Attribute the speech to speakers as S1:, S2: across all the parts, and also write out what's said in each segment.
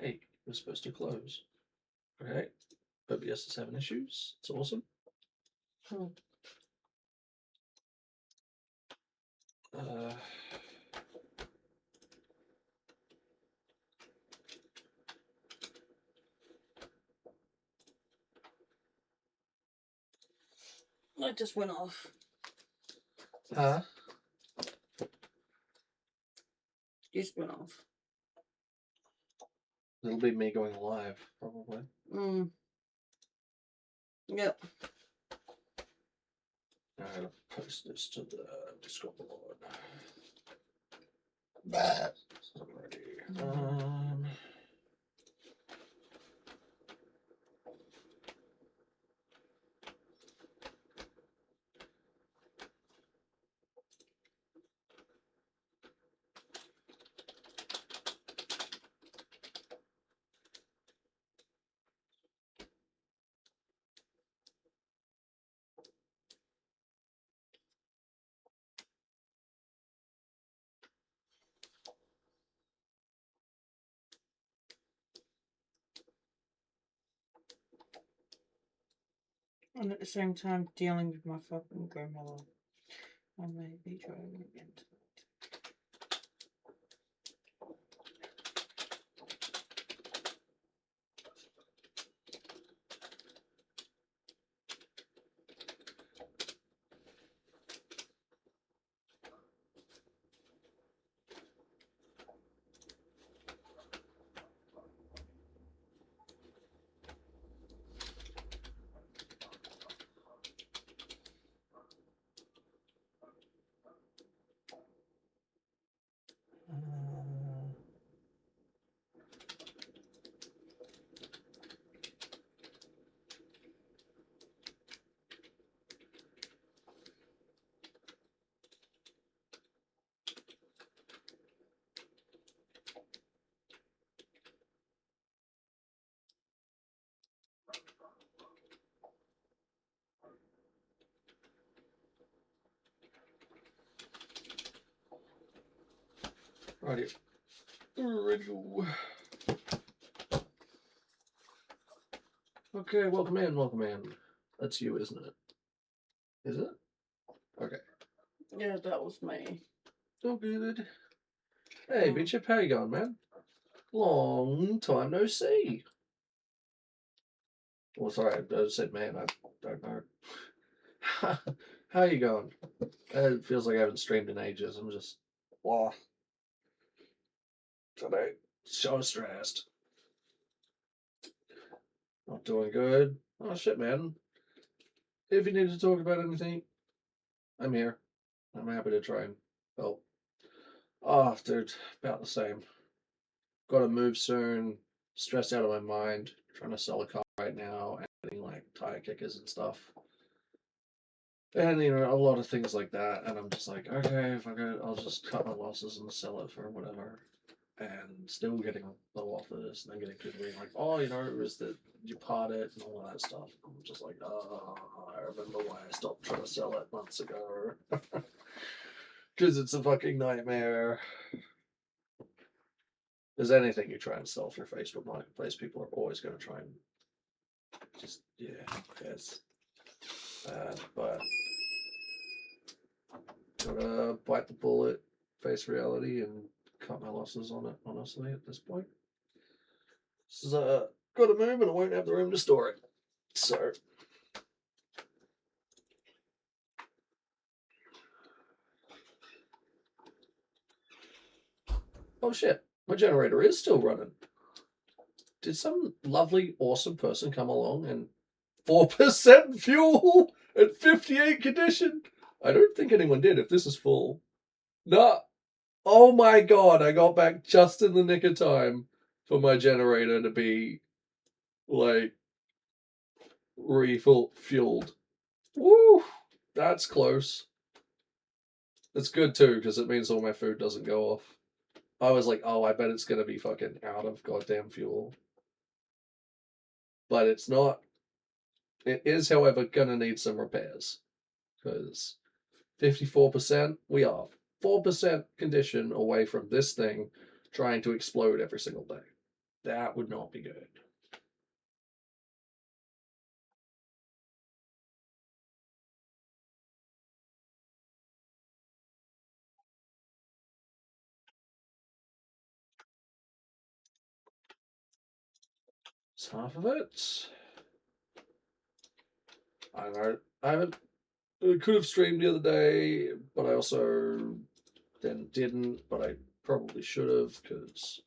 S1: Hey, we're supposed to close. Okay. OBS is having issues. It's awesome.
S2: It just went off.
S1: Huh?
S2: Just went off.
S1: It'll be me going live, probably.
S2: Yep.
S1: I gotta post this to the Discord. Alrighty.
S2: And at the same time, dealing with my fucking grandmother. I may be trying again tonight.
S1: Righty. Righty-o. Okay, welcome in, welcome in. That's you, isn't it? Is it? Okay.
S2: Yeah, that was me.
S1: So good. Hey, Bishop, how you going, man? Long time no see. Well, sorry, I said man, I don't know. How you going? It feels like I haven't streamed in ages. I'm just, wow. Today, so stressed. Not doing good. Oh shit, man. If you need to talk about anything, I'm here. I'm happy to try and help. Oh, dude, about the same. Got to move soon. Stressed out of my mind. Trying to sell a car right now, and getting like tire kickers and stuff. And a lot of things like that. And I'm just like, okay, if I'll just cut my losses and sell it for whatever. And still getting low offers, and then getting people being like, oh, it was that you parted and all that stuff. I'm just like, oh, I remember why I stopped trying to sell it months ago. Because it's a fucking nightmare. There's anything you try and sell through Facebook Marketplace, people are always going to try and just, it's bad. But gotta bite the bullet, face reality, and cut my losses on it, honestly, at this point. This is got to move, and I won't have the room to store it. So. Oh shit, my generator is still running. Did some lovely, awesome person come along and 4% fuel at 58 condition? I don't think anyone did if this is full. Nah. Oh my god, I got back just in the nick of time for my generator to be, like, fueled. Woo! That's close. It's good too, because it means all my food doesn't go off. I was like, oh, I bet it's going to be fucking out of goddamn fuel. But it's not. It is, however, going to need some repairs. Because 54%, we are 4% condition away from this thing trying to explode every single day. That would not be good. It's half of it. I don't know. I could have streamed the other day, but I also then didn't. But I probably should have because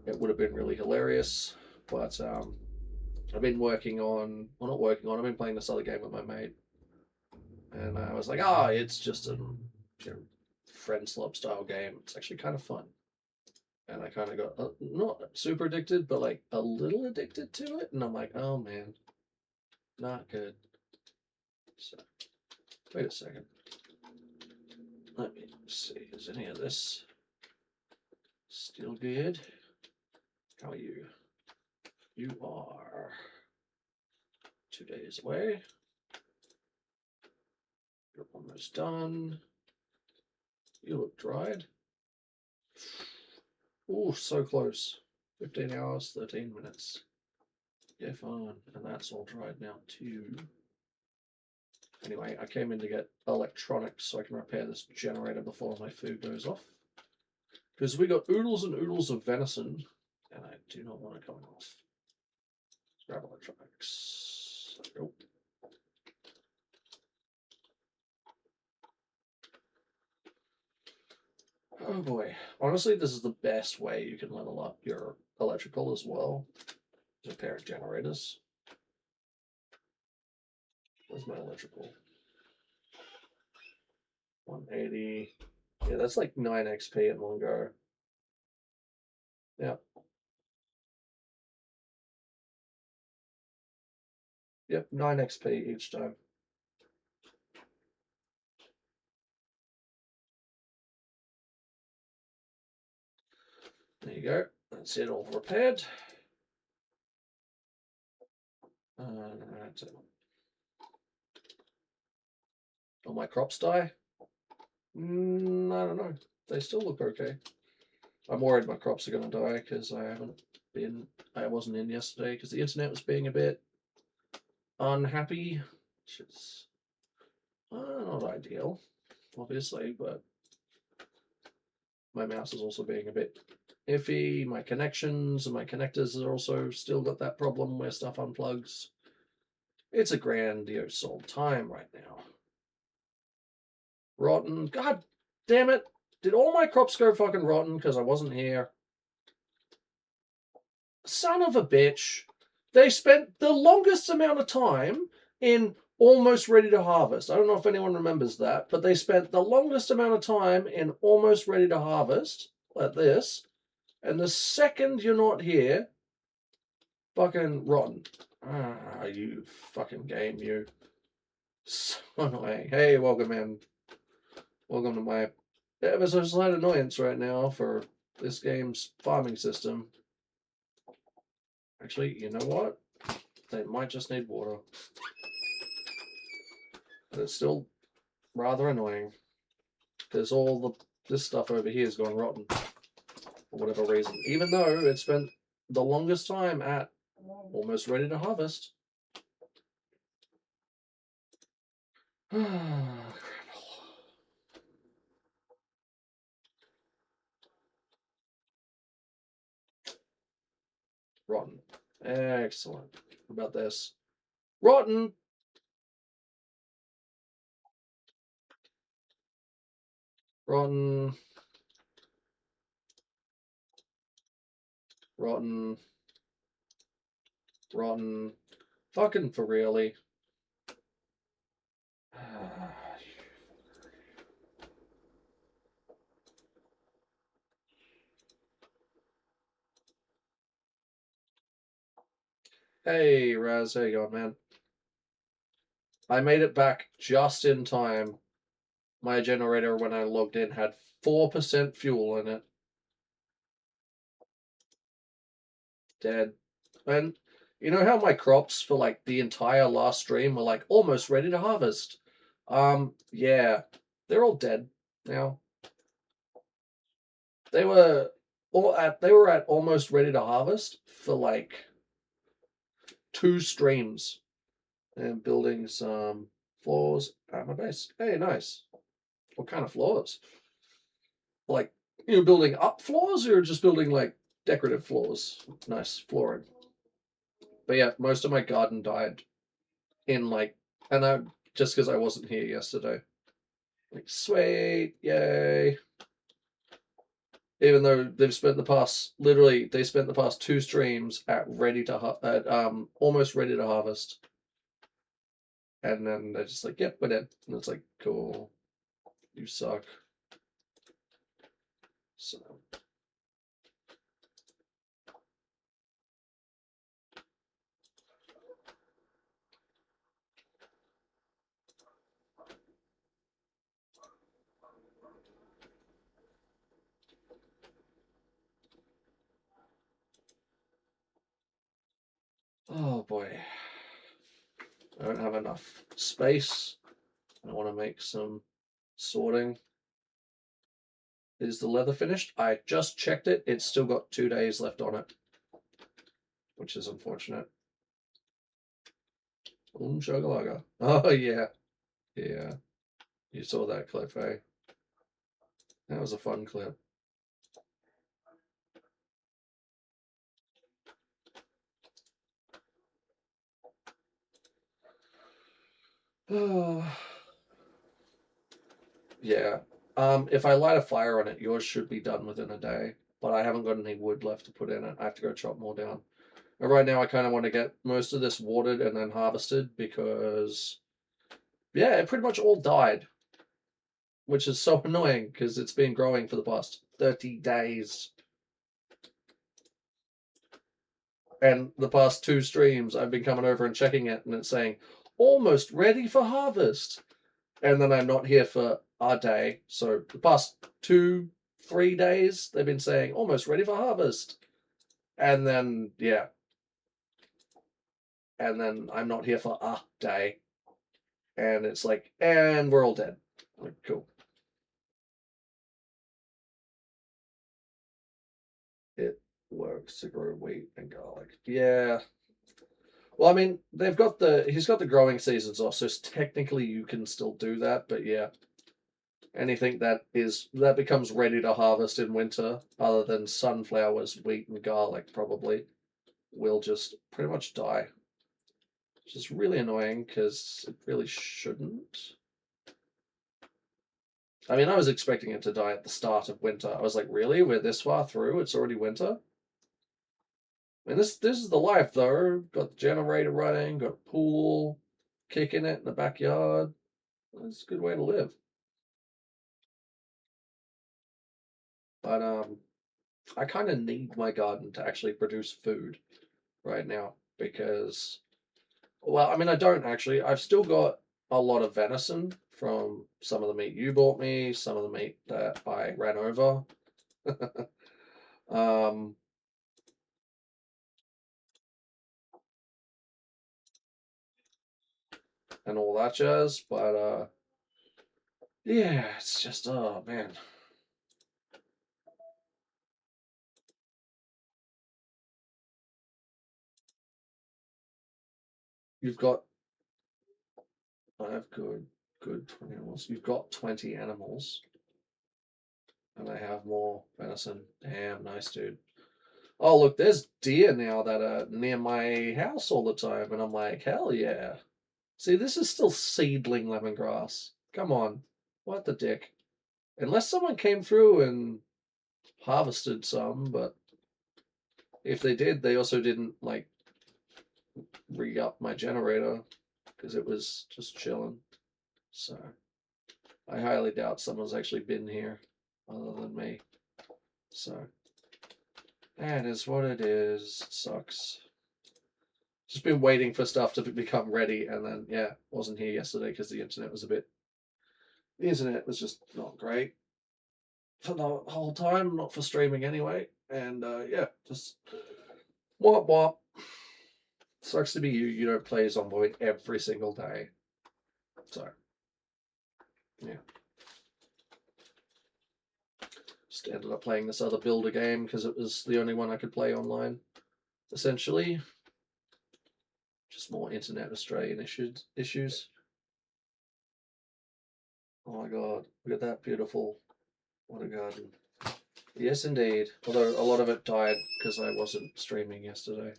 S1: it would have been really hilarious. But I've been working on, well, not working on. I've been playing this other game with my mate, and I was like, it's just a friend slop style game. It's actually kind of fun. And I kind of got not super addicted, but like a little addicted to it. And I'm like, oh man, not good. So, wait a second. Let me see. Is any of this still good? How are you? You are 2 days away. You're almost done. You look dried. Oh, so close. 15 hours, 13 minutes. Yeah, fine. And that's all dried now too. Anyway, I came in to get electronics so I can repair this generator before my food goes off. Because we got oodles and oodles of venison, and I do not want it coming off. Let's grab electronics. Nope. Oh boy. Honestly, this is the best way you can level up your electrical as well. Repair generators. Where's my electrical? 180. Yeah, that's like 9 XP in one go. Yep. Yep, 9 XP each time. There you go. That's it all repaired. That's it. Will my crops die? I don't know. They still look okay. I'm worried my crops are going to die because I wasn't in yesterday because the internet was being a bit unhappy, which is not ideal, obviously, but my mouse is also being a bit iffy. My connections and my connectors are also still got that problem where stuff unplugs. It's a grandiose old time right now. Rotten. God damn it. Did all my crops go fucking rotten because I wasn't here? Son of a bitch. They spent the longest amount of time in almost ready to harvest. I don't know if anyone remembers that, but they spent the longest amount of time in almost ready to harvest, like this, and the second you're not here, fucking rotten. You fucking game, you. So annoying. Hey, welcome in. Welcome to my ever so slight annoyance right now for this game's farming system. Actually, you know what? They might just need water. But it's still rather annoying. There's this stuff over here has gone rotten for whatever reason. Even though it spent the longest time at almost ready to harvest. Rotten. Excellent. What about this? Rotten. Rotten. Rotten. Rotten. Fucking for really. Hey, Raz, how you going, man? I made it back just in time. My generator, when I logged in, had 4% fuel in it. Dead. And you know how my crops for like the entire last stream were like almost ready to harvest? Yeah, they're all dead now. They were they were at almost ready to harvest for like 2 streams, and building some floors at my base. Hey, nice. What kind of floors? Like, building up floors or just building like decorative floors? Nice flooring. But yeah, most of my garden died in like, and I just because I wasn't here yesterday. Like, sweet, yay. Even though they spent the past 2 streams at almost ready to harvest, and then they're just like, "Yep, we're dead," and it's like, "Cool, you suck." So, oh boy, I don't have enough space. I want to make some sorting. Is the leather finished? I just checked it. It's still got 2 days left on it, which is unfortunate. Shagalaga. Oh yeah, yeah. You saw that clip, eh? That was a fun clip. Yeah. If I light a fire on it, yours should be done within a day. But I haven't got any wood left to put in it. I have to go chop more down. And right now, I kind of want to get most of this watered and then harvested because, yeah, it pretty much all died, which is so annoying because it's been growing for the past 30 days. And the past 2 streams, I've been coming over and checking it, and it's saying, almost ready for harvest. And then I'm not here for a day. So the past 2-3 days, they've been saying, almost ready for harvest. And then, yeah. And then I'm not here for a day. And it's like, and we're all dead. I'm like, cool. It works to grow wheat and garlic. Yeah. Well, I mean, he's got the growing seasons off, so technically you can still do that, but yeah. Anything that becomes ready to harvest in winter, other than sunflowers, wheat, and garlic, probably will just pretty much die, which is really annoying because it really shouldn't. I mean, I was expecting it to die at the start of winter. I was like, really? We're this far through? It's already winter? I mean, this is the life though. Got the generator running, got a pool, kicking it in the backyard. It's a good way to live. But I kind of need my garden to actually produce food right now because, well, I mean, I don't actually. I've still got a lot of venison from some of the meat you bought me, some of the meat that I ran over. um, and all that jazz. But yeah, it's just, oh man. You've got, I have good 20 animals. You've got 20 animals, and I have more venison. Damn, nice, dude. Oh, look, there's deer now that are near my house all the time, and I'm like, hell yeah. See, this is still seedling lemongrass. Come on. What the dick? Unless someone came through and harvested some, but if they did, they also didn't, like, re-up my generator because it was just chilling. So I highly doubt someone's actually been here other than me. So that is what it is. It sucks. Just been waiting for stuff to become ready, and then yeah, wasn't here yesterday because the internet was just not great for the whole time, not for streaming anyway. And yeah, just wop wop. Sucks to be you. You don't play Zomboid every single day. So yeah. Just ended up playing this other builder game because it was the only one I could play online, essentially. Just more internet Australian issues. Oh my god, look at that beautiful. What a garden. Yes, indeed. Although a lot of it died because I wasn't streaming yesterday.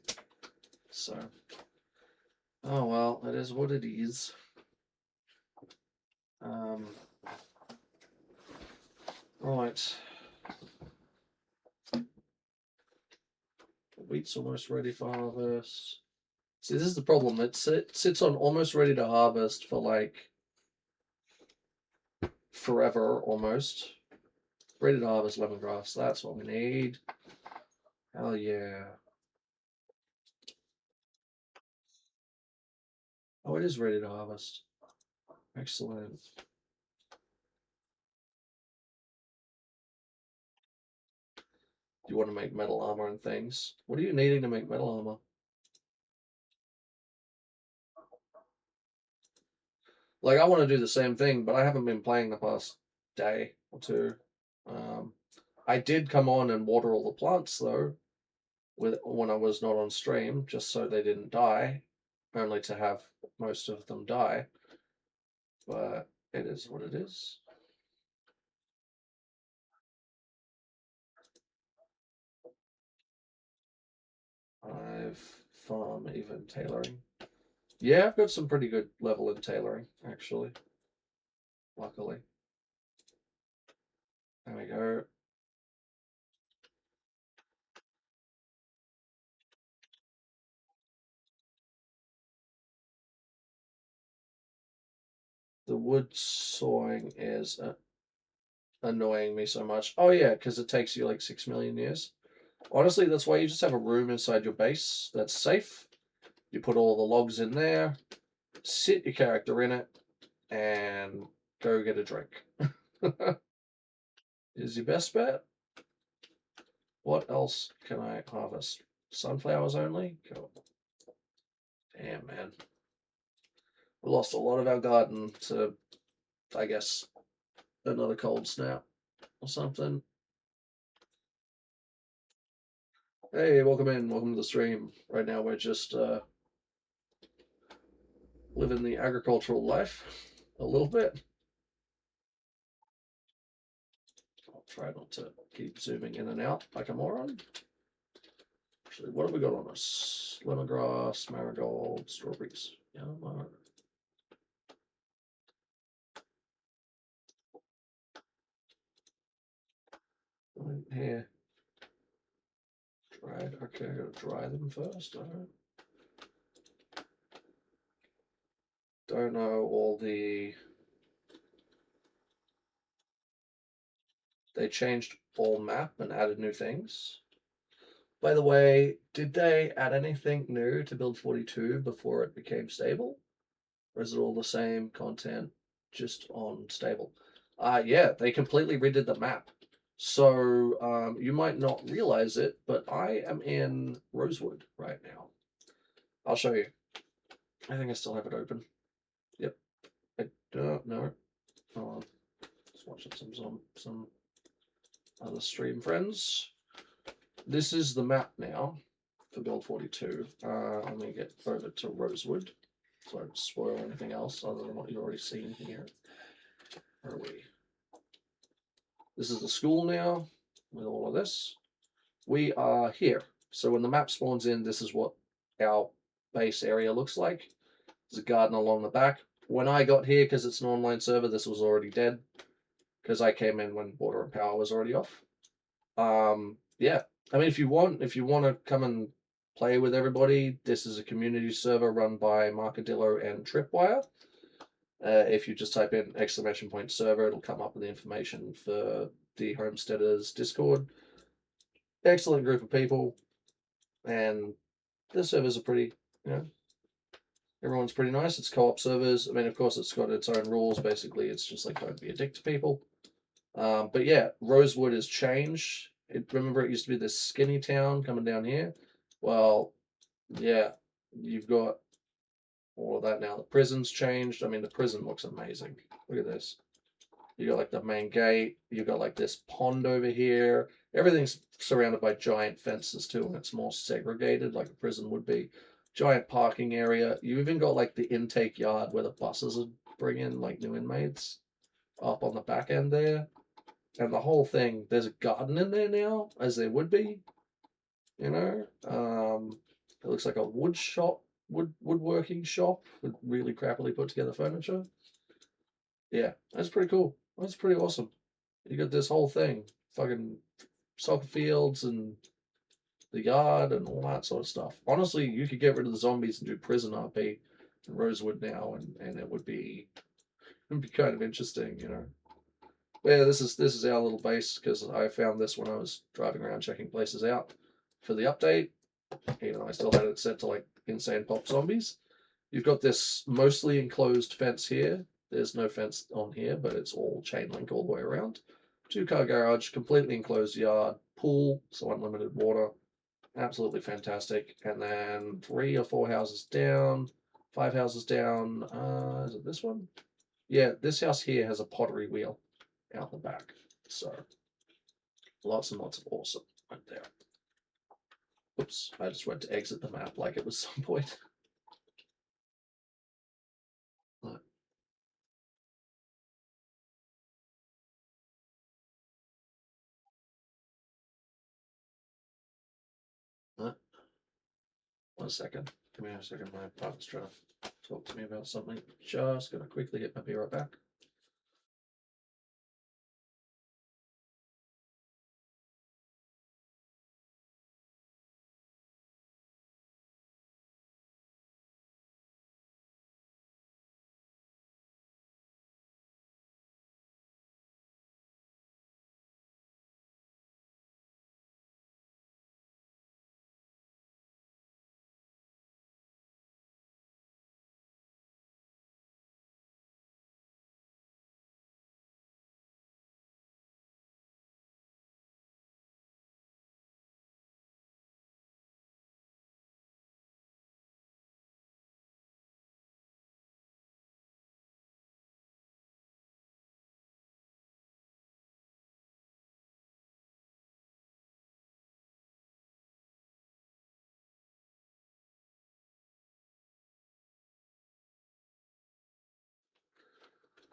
S1: So, oh well, it is what it is. Right. Wheat's almost ready for harvest. See, this is the problem. It sits on almost ready to harvest for like forever almost. Ready to harvest lemongrass. That's what we need. Hell yeah. Oh, it is ready to harvest. Excellent. Do you want to make metal armor and things? What are you needing to make metal armor? Like, I want to do the same thing, but I haven't been playing the past day or two. I did come on and water all the plants though, when I was not on stream, just so they didn't die, only to have most of them die. But it is what it is. I've farm even tailoring. Yeah, I've got some pretty good level in tailoring, actually. Luckily. There we go. The wood sawing is annoying me so much. Oh yeah, because it takes you like 6 million years. Honestly, that's why you just have a room inside your base that's safe. You put all the logs in there, sit your character in it, and go get a drink. Is your best bet. What else can I harvest? Sunflowers only? Cool. Damn, man. We lost a lot of our garden to, I guess, another cold snap or something. Hey, welcome in. Welcome to the stream. Right now we're just living the agricultural life a little bit. I'll try not to keep zooming in and out like a moron. Actually, what have we got on us? Lemongrass, marigold, strawberries. Yeah, here. Dried. Okay, I gotta dry them first. Don't know all the. They changed all map and added new things. By the way, did they add anything new to build 42 before it became stable? Or is it all the same content, just on stable? Yeah, they completely redid the map. So you might not realize it, but I am in Rosewood right now. I'll show you. I think I still have it open. Yep. I don't know. Hold on. Just watching some other stream friends. This is the map now for build 42. Let me get over to Rosewood so I don't spoil anything else other than what you've already seen here. Where are we? This is the school now with all of this. We are here. So when the map spawns in, this is what our base area looks like. There's a garden along the back. When I got here, because it's an online server, this was already dead. Because I came in when water and power was already off. Yeah. I mean, if you want to come and play with everybody, this is a community server run by Markadillo and Tripwire. If you just type in !server, it'll come up with the information for the HomeSteaderZ Discord. Excellent group of people, and the servers are pretty, everyone's pretty nice. It's co-op servers. I mean, of course, it's got its own rules. Basically, it's just like don't be a dick to people. But yeah, Rosewood has changed. Remember, it used to be this skinny town coming down here. Well, yeah, you've got all of that now. The prison's changed. I mean, the prison looks amazing. Look at this. You got like the main gate. You got like this pond over here. Everything's surrounded by giant fences too, and it's more segregated, like a prison would be. Giant parking area. You even got like the intake yard where the buses would bring in like new inmates up on the back end there. And the whole thing, there's a garden in there now, as there would be. You know, it looks like a wood shop, woodworking shop with really crappily put together furniture. Yeah, that's pretty cool. That's pretty awesome. You got this whole thing, fucking soccer fields and the yard and all that sort of stuff. Honestly, you could get rid of the zombies and do prison RP in Rosewood now, and it'd be kind of interesting, you know. Yeah, this is our little base because I found this when I was driving around checking places out for the update. Even though I still had it set to like insane pop zombies. You've got this mostly enclosed fence here. There's no fence on here, but it's all chain link all the way around. 2-car garage, completely enclosed yard, pool, so unlimited water. Absolutely fantastic. And then 3 or 4 houses down, 5 houses down. Is it this one? Yeah, this house here has a pottery wheel out the back. So lots and lots of awesome right there. Oops, I just went to exit the map like it was some point. Uh, 1 second. Give me a second. My partner's trying to talk to me about something. Just gonna quickly get my beer right back.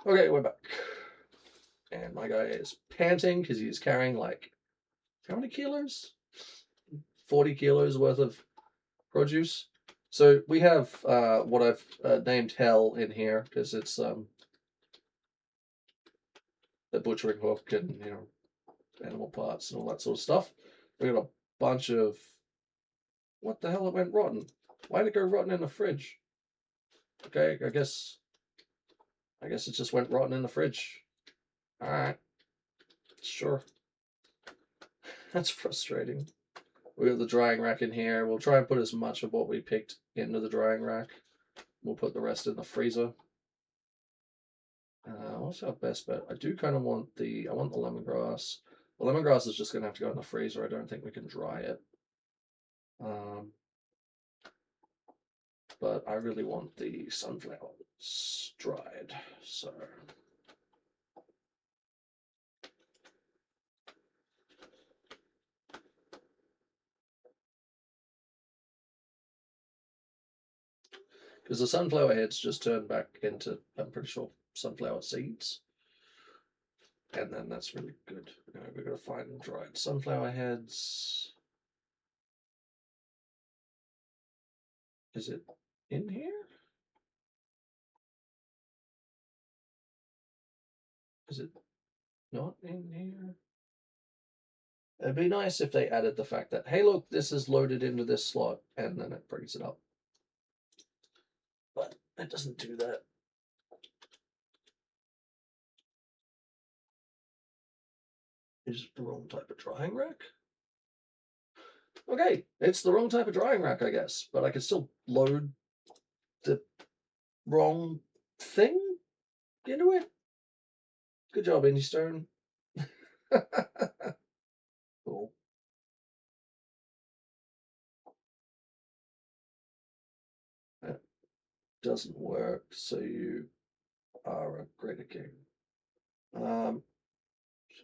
S1: Okay, we're back. And my guy is panting because he's carrying like how many kilos? 40 kilos worth of produce. So we have what I've named Hell in here because it's the butchering hook and animal parts and all that sort of stuff. We got a bunch of what the hell? It went rotten. Why did it go rotten in the fridge? Okay, I guess it just went rotten in the fridge. All right, sure. That's frustrating. We got the drying rack in here. We'll try and put as much of what we picked into the drying rack. We'll put the rest in the freezer. What's our best bet? I do kind of want I want the lemongrass. The lemongrass is just going to have to go in the freezer. I don't think we can dry it. But I really want the sunflowers dried. So because the sunflower heads just turn back into, I'm pretty sure, sunflower seeds. And then that's really good. We're going to find dried sunflower heads. Is it in here? Is it not in here? It'd be nice if they added the fact that, hey, look, this is loaded into this slot, and then it brings it up. But it doesn't do that. Is it the wrong type of drying rack? Okay, it's the wrong type of drying rack, I guess, but I can still load the wrong thing into it. Good job, Indie Stone. Cool. That doesn't work, so you are a greater king. Shout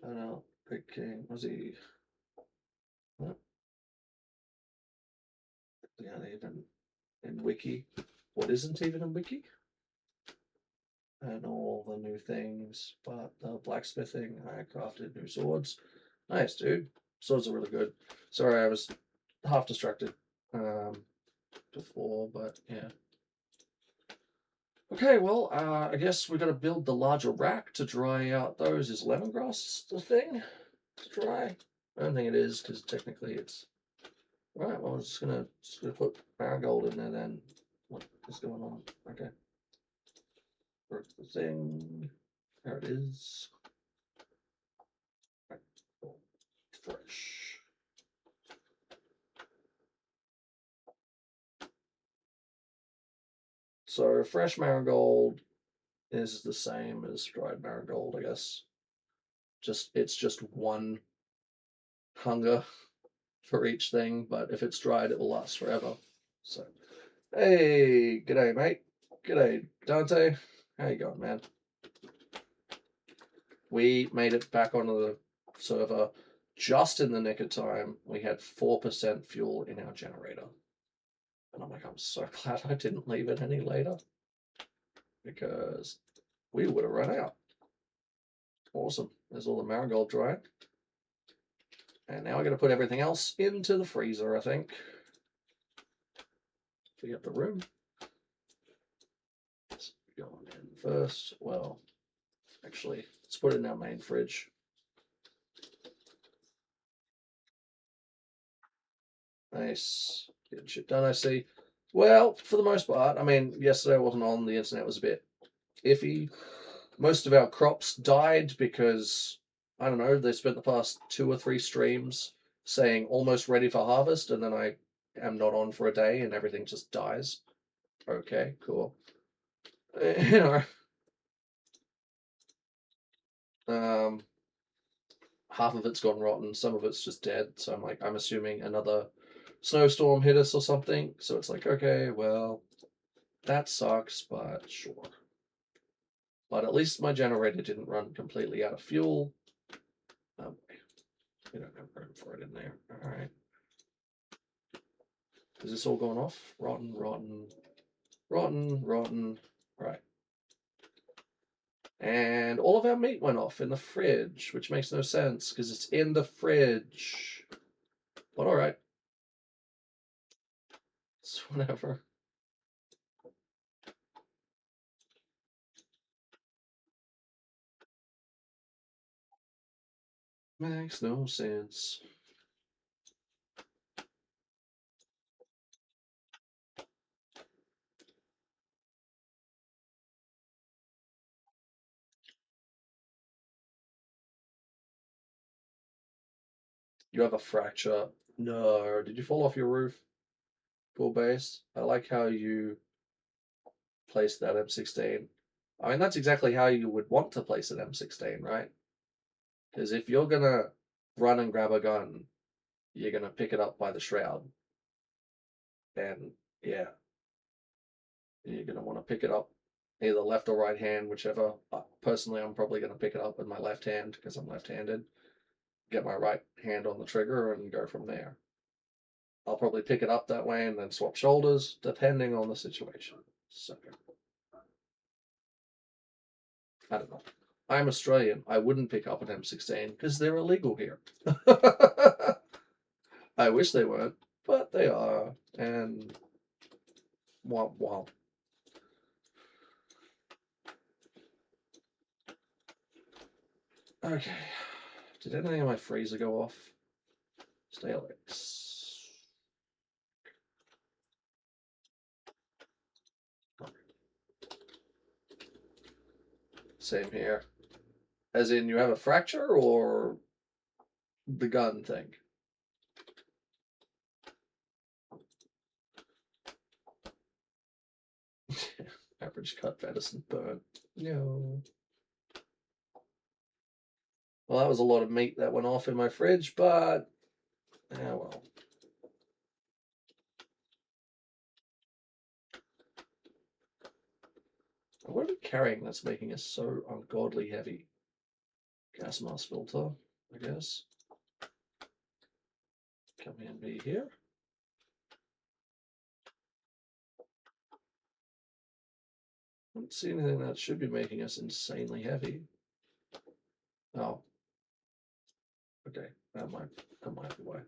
S1: out Big King. Was he? What? Yeah, even in Wiki. What isn't even in Wiki? And all the new things, but the blacksmithing, I crafted new swords. Nice, dude. Swords are really good. Sorry, I was half distracted before, but yeah. Okay, well, I guess we got to build the larger rack to dry out those. Is lemongrass the thing to dry? I don't think it is, because technically it's... Right, well, I'm just gonna put marigold in there then. What is going on? Okay. Work the thing. There it is. Right. Cool. Fresh. So fresh marigold is the same as dried marigold, I guess. It's just one hunger for each thing, but if it's dried, it will last forever. So, hey, g'day, mate. G'day, Dante. How you going, man? We made it back onto the server just in the nick of time. We had 4% fuel in our generator. And I'm like, I'm so glad I didn't leave it any later, because we would have run out. Awesome. There's all the marigold drying. And now I got to put everything else into the freezer, I think. We have the room. Let's go on in first. Well, actually, let's put it in our main fridge. Nice. Getting shit done, I see. Well, for the most part, I mean, yesterday I wasn't on, the internet was a bit iffy. Most of our crops died because, I don't know, they spent the past 2 or 3 streams saying almost ready for harvest, and then I am not on for a day and everything just dies. Okay, cool. You know, half of it's gone rotten, some of it's just dead. So I'm like, I'm assuming another snowstorm hit us or something. So it's like, okay, well, that sucks, but sure. But at least my generator didn't run completely out of fuel. We don't have room for it in there. All right. Is this all going off? Rotten, rotten, rotten, rotten. Right. And all of our meat went off in the fridge, which makes no sense because it's in the fridge. But all right. It's whatever. Makes no sense. You have a fracture. No. Did you fall off your roof? Full base. I like how you placed that M16. I mean, that's exactly how you would want to place an M16, right? Because if you're gonna run and grab a gun, you're gonna pick it up by the shroud. And yeah, you're gonna want to pick it up either left or right hand, whichever. Personally, I'm probably gonna pick it up with my left hand because I'm left-handed. Get my right hand on the trigger and go from there. I'll probably pick it up that way and then swap shoulders, depending on the situation. So, I don't know. I'm Australian. I wouldn't pick up an M16 because they're illegal here. I wish they weren't, but they are. And womp womp. Okay. Did anything in my freezer go off? Stalex. Same here. As in, you have a fracture or the gun thing? Average cut venison burnt. No. Well, that was a lot of meat that went off in my fridge, but yeah, well. What are we carrying that's making us so ungodly heavy? gas mask filter, I guess. Come and be here. I don't see anything that should be making us insanely heavy. Oh. Okay, that might be why.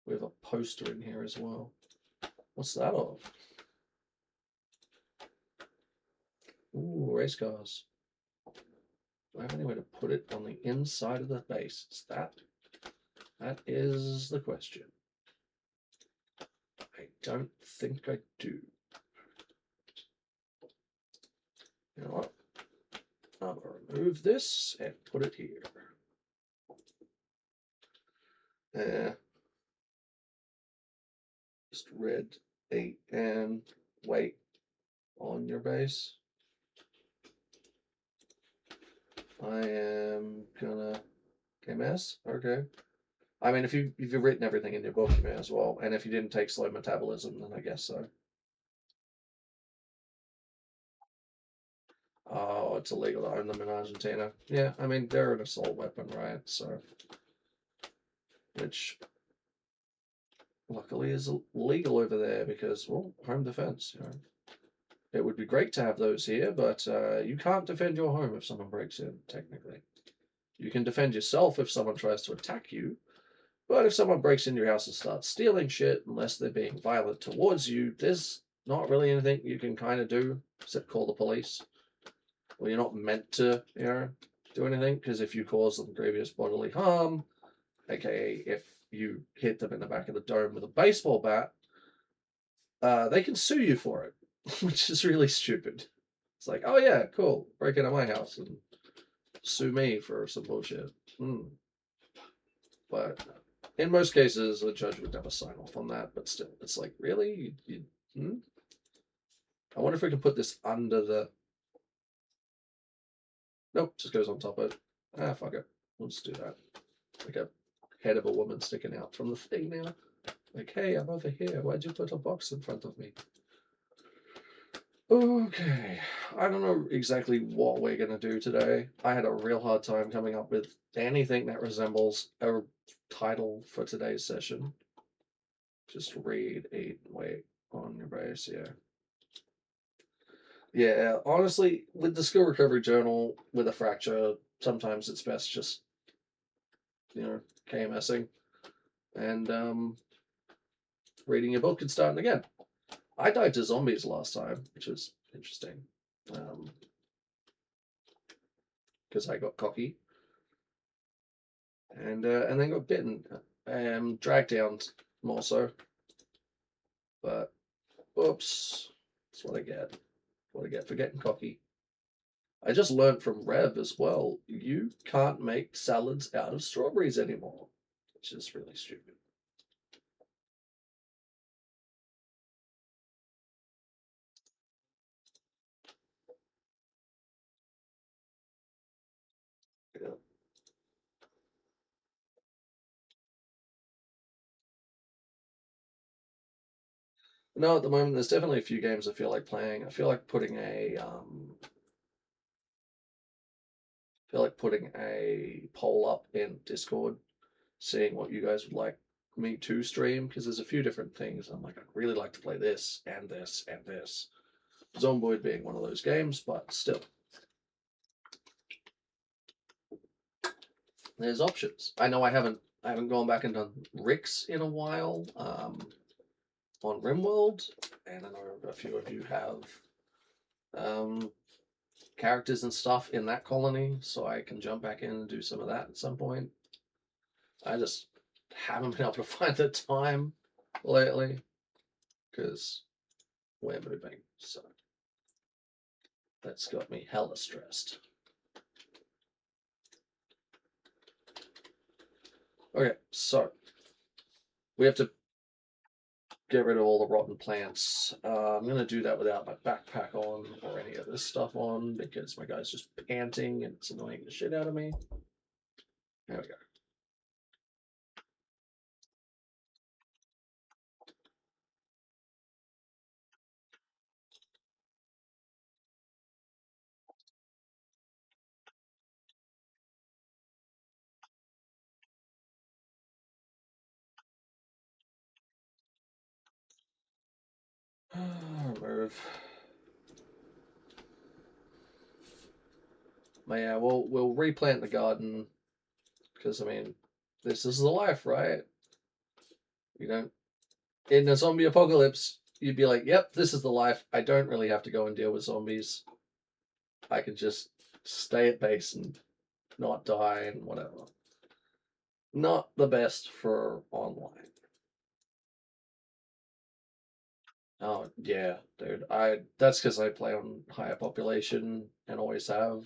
S1: We have a poster in here as well. What's that of? Ooh, race cars. Do I have any way to put it on the inside of the base? Is that is the question. I don't think I do. You know what? I'm gonna remove this and put it here. Just red 8 and white on your base. I am gonna MS. Okay. I mean, if you've written everything in your book, you may as well. And if you didn't take slow metabolism, then I guess so. Oh, it's illegal to own them in Argentina. Yeah, I mean, they're an assault weapon, right? So, which luckily is legal over there because, well, home defense. You know, it would be great to have those here, but you can't defend your home if someone breaks in. Technically, you can defend yourself if someone tries to attack you. But if someone breaks into your house and starts stealing shit, unless they're being violent towards you, there's not really anything you can kind of do except call the police. Well, you're not meant to, you know, do anything because if you cause them grievous bodily harm, aka if you hit them in the back of the dome with a baseball bat, they can sue you for it, which is really stupid. It's like, oh yeah, cool, break into my house and sue me for some bullshit. But in most cases, the judge would never sign off on that. But still, it's like, really? I wonder if we can put this under the... Nope, just goes on top of it. Ah, fuck it. We'll just do that. Like a head of a woman sticking out from the thing now. Like, hey, I'm over here. Why'd you put a box in front of me? Okay. I don't know exactly what we're going to do today. I had a real hard time coming up with anything that resembles a title for today's session. Just read 8 weight on your base, yeah. Yeah, honestly, with the skill recovery journal with a fracture, sometimes it's best just, you know, KMSing and reading your book and starting again. I died to zombies last time, which was interesting. Because I got cocky and then got bitten and dragged down more so. But oops, that's what I get. What I get for getting cocky. I just learned from Rev as well. You can't make salads out of strawberries anymore, which is really stupid. Yeah. No, at the moment, there's definitely a few games I feel like playing. I feel like putting a poll up in Discord, seeing what you guys would like me to stream, because there's a few different things. I'm like, I'd really like to play this and this and this. Zomboid being one of those games, but still. There's options. I know I haven't gone back and done Rick's in a while on RimWorld, and I know a few of you have characters and stuff in that colony, so I can jump back in and do some of that at some point. I just haven't been able to find the time lately because we're moving, so that's got me hella stressed. Okay, so we have to get rid of all the rotten plants. I'm going to do that without my backpack on or any of this stuff on because my guy's just panting and it's annoying the shit out of me. There we go. Remove. But yeah, we'll replant the garden because I mean, this is the life, right? You don't in a zombie apocalypse, you'd be like, "Yep, this is the life. I don't really have to go and deal with zombies. I can just stay at base and not die and whatever." Not the best for online. Oh yeah, dude. That's because I play on higher population and always have.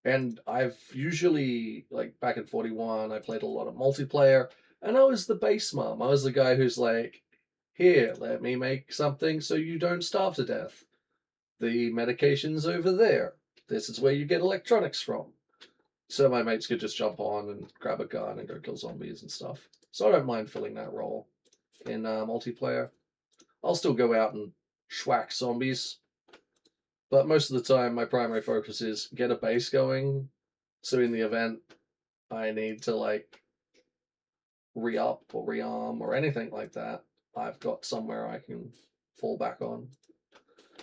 S1: And I've usually like back in 41, I played a lot of multiplayer, and I was the base mom. I was the guy who's like, "Here, let me make something so you don't starve to death. The medication's over there. This is where you get electronics from." So my mates could just jump on and grab a gun and go kill zombies and stuff. So I don't mind filling that role in multiplayer. I'll still go out and schwack zombies, but most of the time my primary focus is get a base going. So in the event I need to like re-up or rearm or anything like that, I've got somewhere I can fall back on.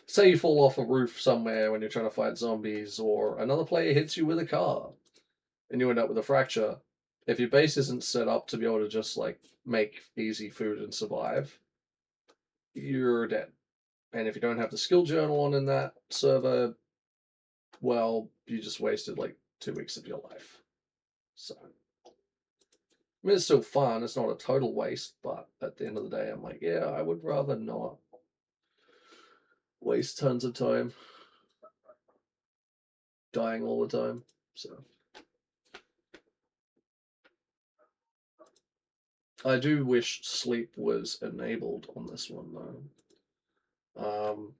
S1: Say you fall off a roof somewhere when you're trying to fight zombies, or another player hits you with a car and you end up with a fracture. If your base isn't set up to be able to just like make easy food and survive, you're dead. And if you don't have the skill journal on in that server, well, you just wasted like 2 weeks of your life. So, I mean, it's still fun. It's not a total waste, but at the end of the day, I'm like, yeah, I would rather not waste tons of time dying all the time. So, I do wish sleep was enabled on this one though.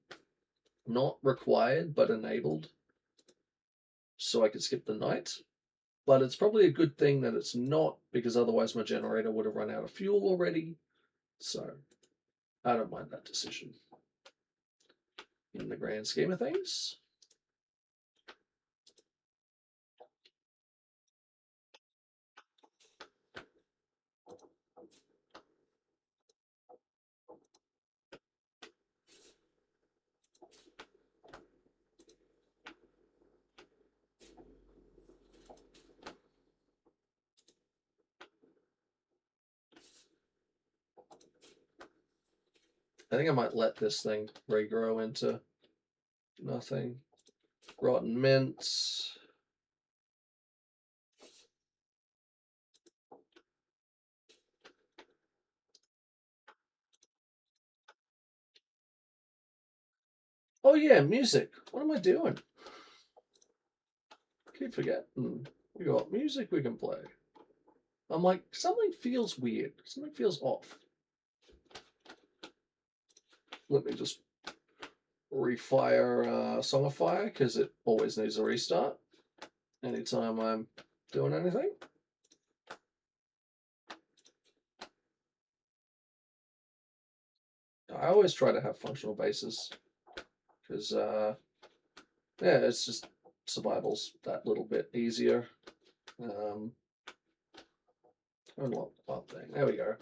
S1: Not required, but enabled, so I could skip the night. But it's probably a good thing that it's not, because otherwise my generator would have run out of fuel already. So I don't mind that decision in the grand scheme of things. I think I might let this thing regrow into nothing. Rotten mints. Oh yeah, music. What am I doing? Keep forgetting. We got music we can play. I'm like, something feels weird. Something feels off. Let me just refire Song of Fire, because it always needs a restart anytime I'm doing anything. I always try to have functional bases because, yeah, it's just survival's that little bit easier. Unlock up thing. There we go.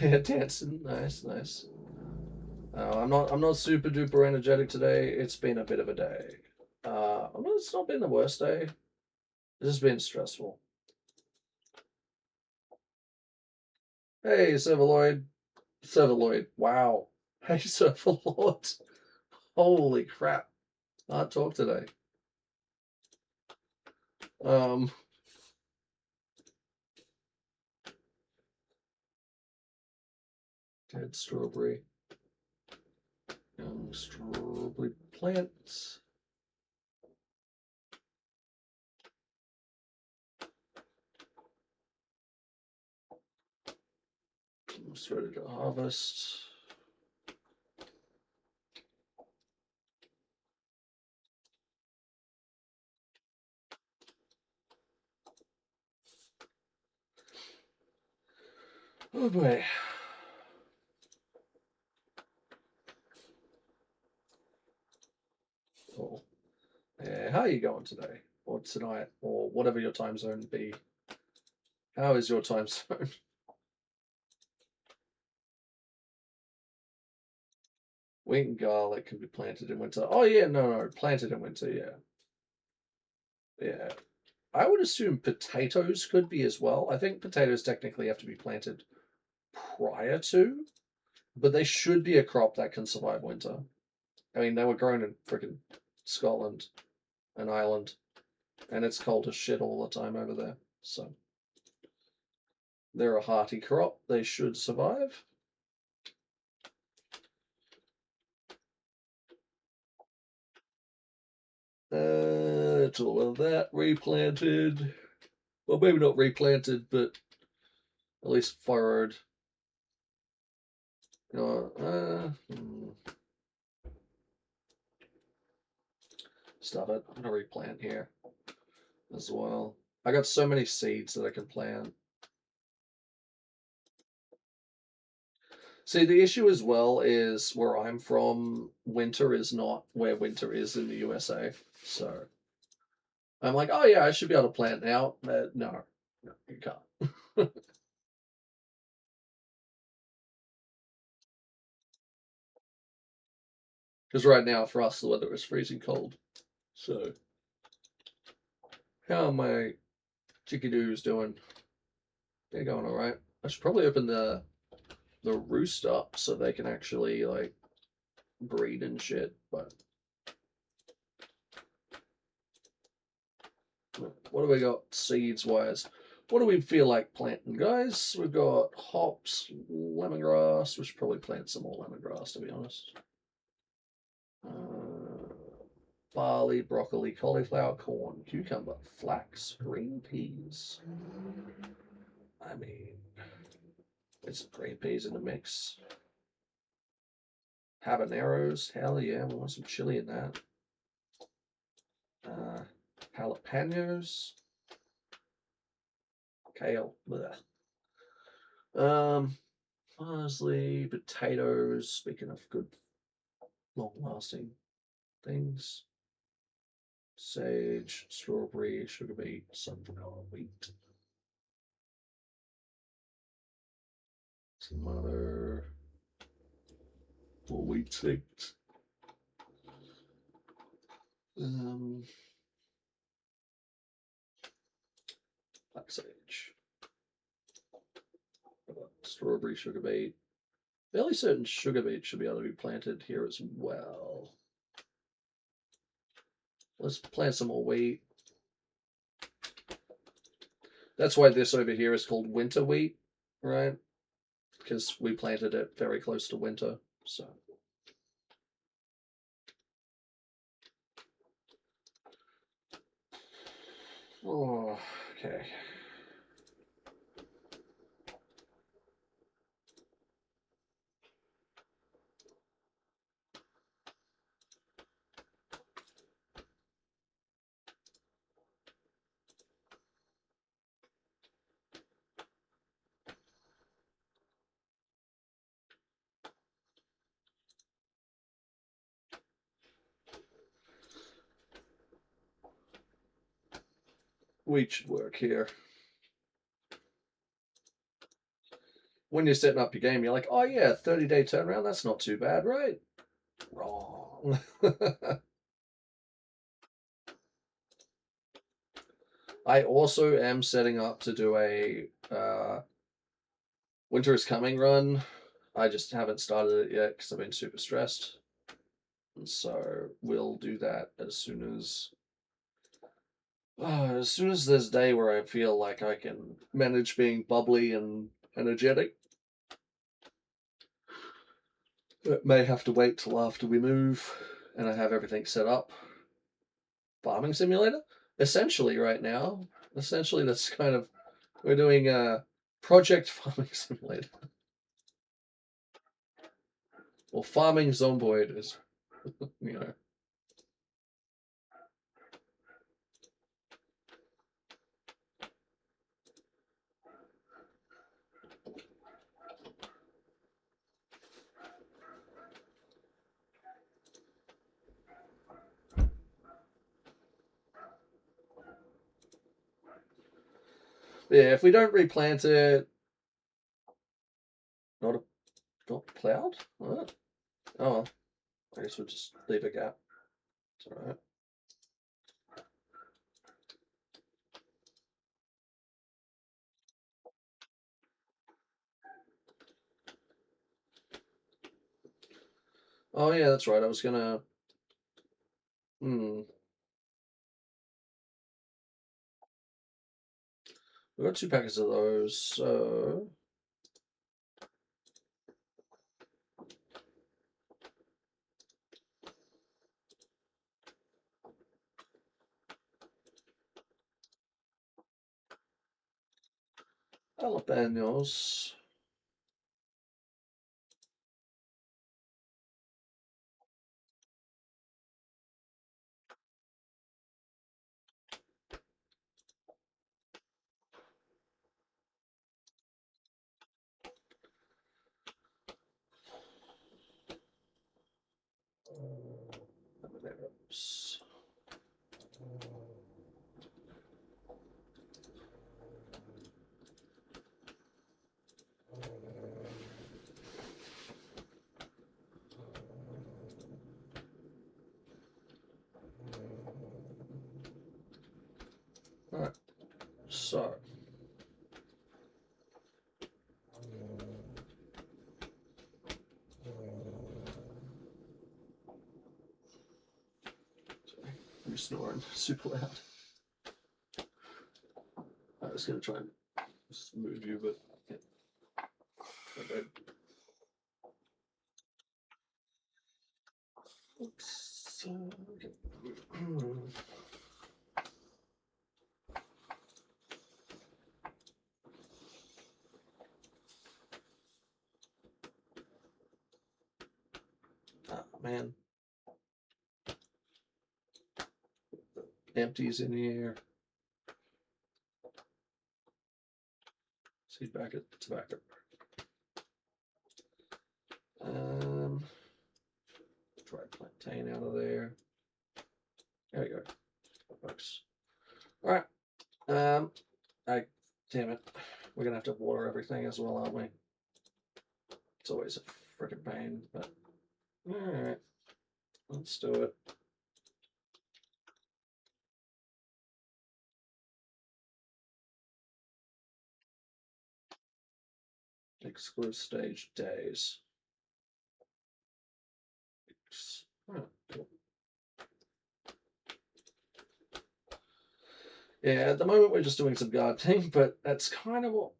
S1: Yeah, dancing. Nice, nice. I'm not super duper energetic today. It's been a bit of a day. It's not been the worst day. It's just been stressful. Hey, Serverloid. Serverloid. Wow. Hey, Serverlord. Holy crap. Can't talk today. Um, Dead strawberry. Young strawberry plants. Almost ready to harvest. Oh boy. how are you going today? Or tonight? Or whatever your time zone be. How is your time zone? Wheat and garlic can be planted in winter. Oh yeah, no, planted in winter, yeah. Yeah. I would assume potatoes could be as well. I think potatoes technically have to be planted prior to, but they should be a crop that can survive winter. I mean, they were grown in freaking Scotland, an island, and it's cold as shit all the time over there. So they're a hearty crop. They should survive. It's all of that replanted. Well, maybe not replanted, but at least furrowed. Stuff it. I'm gonna replant here as well. I got so many seeds that I can plant. See, the issue as well is where I'm from, winter is not where winter is in the USA. So I'm like, oh yeah, I should be able to plant now. No, you can't. Because right now for us the weather is freezing cold. So how are my chickadoos doing? They're going all right. I should probably open the roost up so they can actually like breed and shit. But what do we got seeds wise? What do we feel like planting, guys? We've got hops, lemongrass. We should probably plant some more lemongrass, to be honest. Barley, broccoli, cauliflower, corn, cucumber, flax, green peas. I mean, it's green peas in the mix. Habaneros, hell yeah, we want some chili in that. Jalapenos, kale, parsley, potatoes. Speaking of good, long-lasting things, sage, strawberry, sugar beet, sunflower, wheat, some other more wheat seeds. Black sage, strawberry, sugar beet. Fairly certain sugar beet should be able to be planted here as well. Let's plant some more wheat. That's why this over here is called winter wheat, right? Because we planted it very close to winter, so. Oh, okay. Wheat should work here. When you're setting up your game, you're like, oh yeah, 30-day turnaround, that's not too bad, right? Wrong. I also am setting up to do a winter is coming run. I just haven't started it yet because I've been super stressed. And so we'll do that as soon as there's a day where I feel like I can manage being bubbly and energetic. It may have to wait till after we move and I have everything set up. Farming simulator? Essentially, right now. Essentially, that's kind of. We're doing a project farming simulator. Well, farming zomboid is, you know. Yeah, if we don't replant it, not plowed. What? Oh well, I guess we'll just leave a gap. It's all right. Oh yeah, that's right. I was gonna. Hmm. We got 2 packets of those, so jalapenos. Habaneros. All right, so. I'm snoring super loud. I was gonna try and just move you, but yeah. Okay. Oops. Okay. Ah, man. Empties in here. Seed packet, tobacco. Try plantain out of there. There we go, folks. All right. Damn it. We're gonna have to water everything as well, aren't we? It's always a freaking pain, but all right. Let's do it. Exclude stage days. Oh, cool. Yeah, at the moment we're just doing some gardening, but that's kind of what.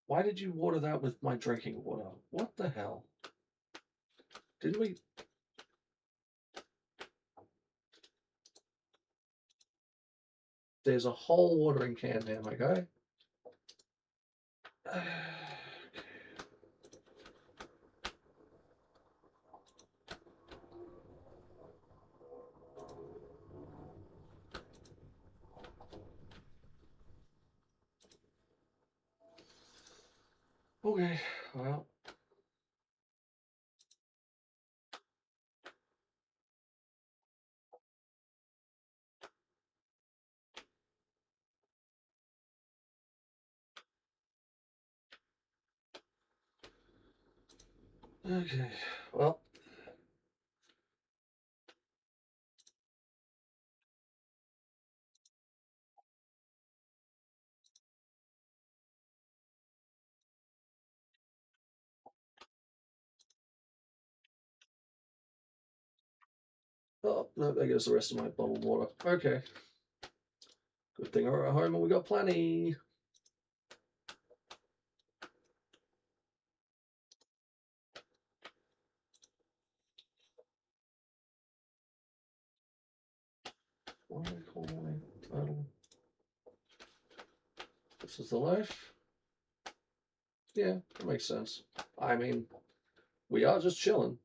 S1: Why did you water that with my drinking water? What the hell? Didn't we? There's a whole watering can there, my guy. Okay, well. Okay, well. Oh, no, there goes the rest of my bottled water. Okay. Good thing we're at home and we got plenty. What do I call my title? This is the life. Yeah, that makes sense. I mean, we are just chilling.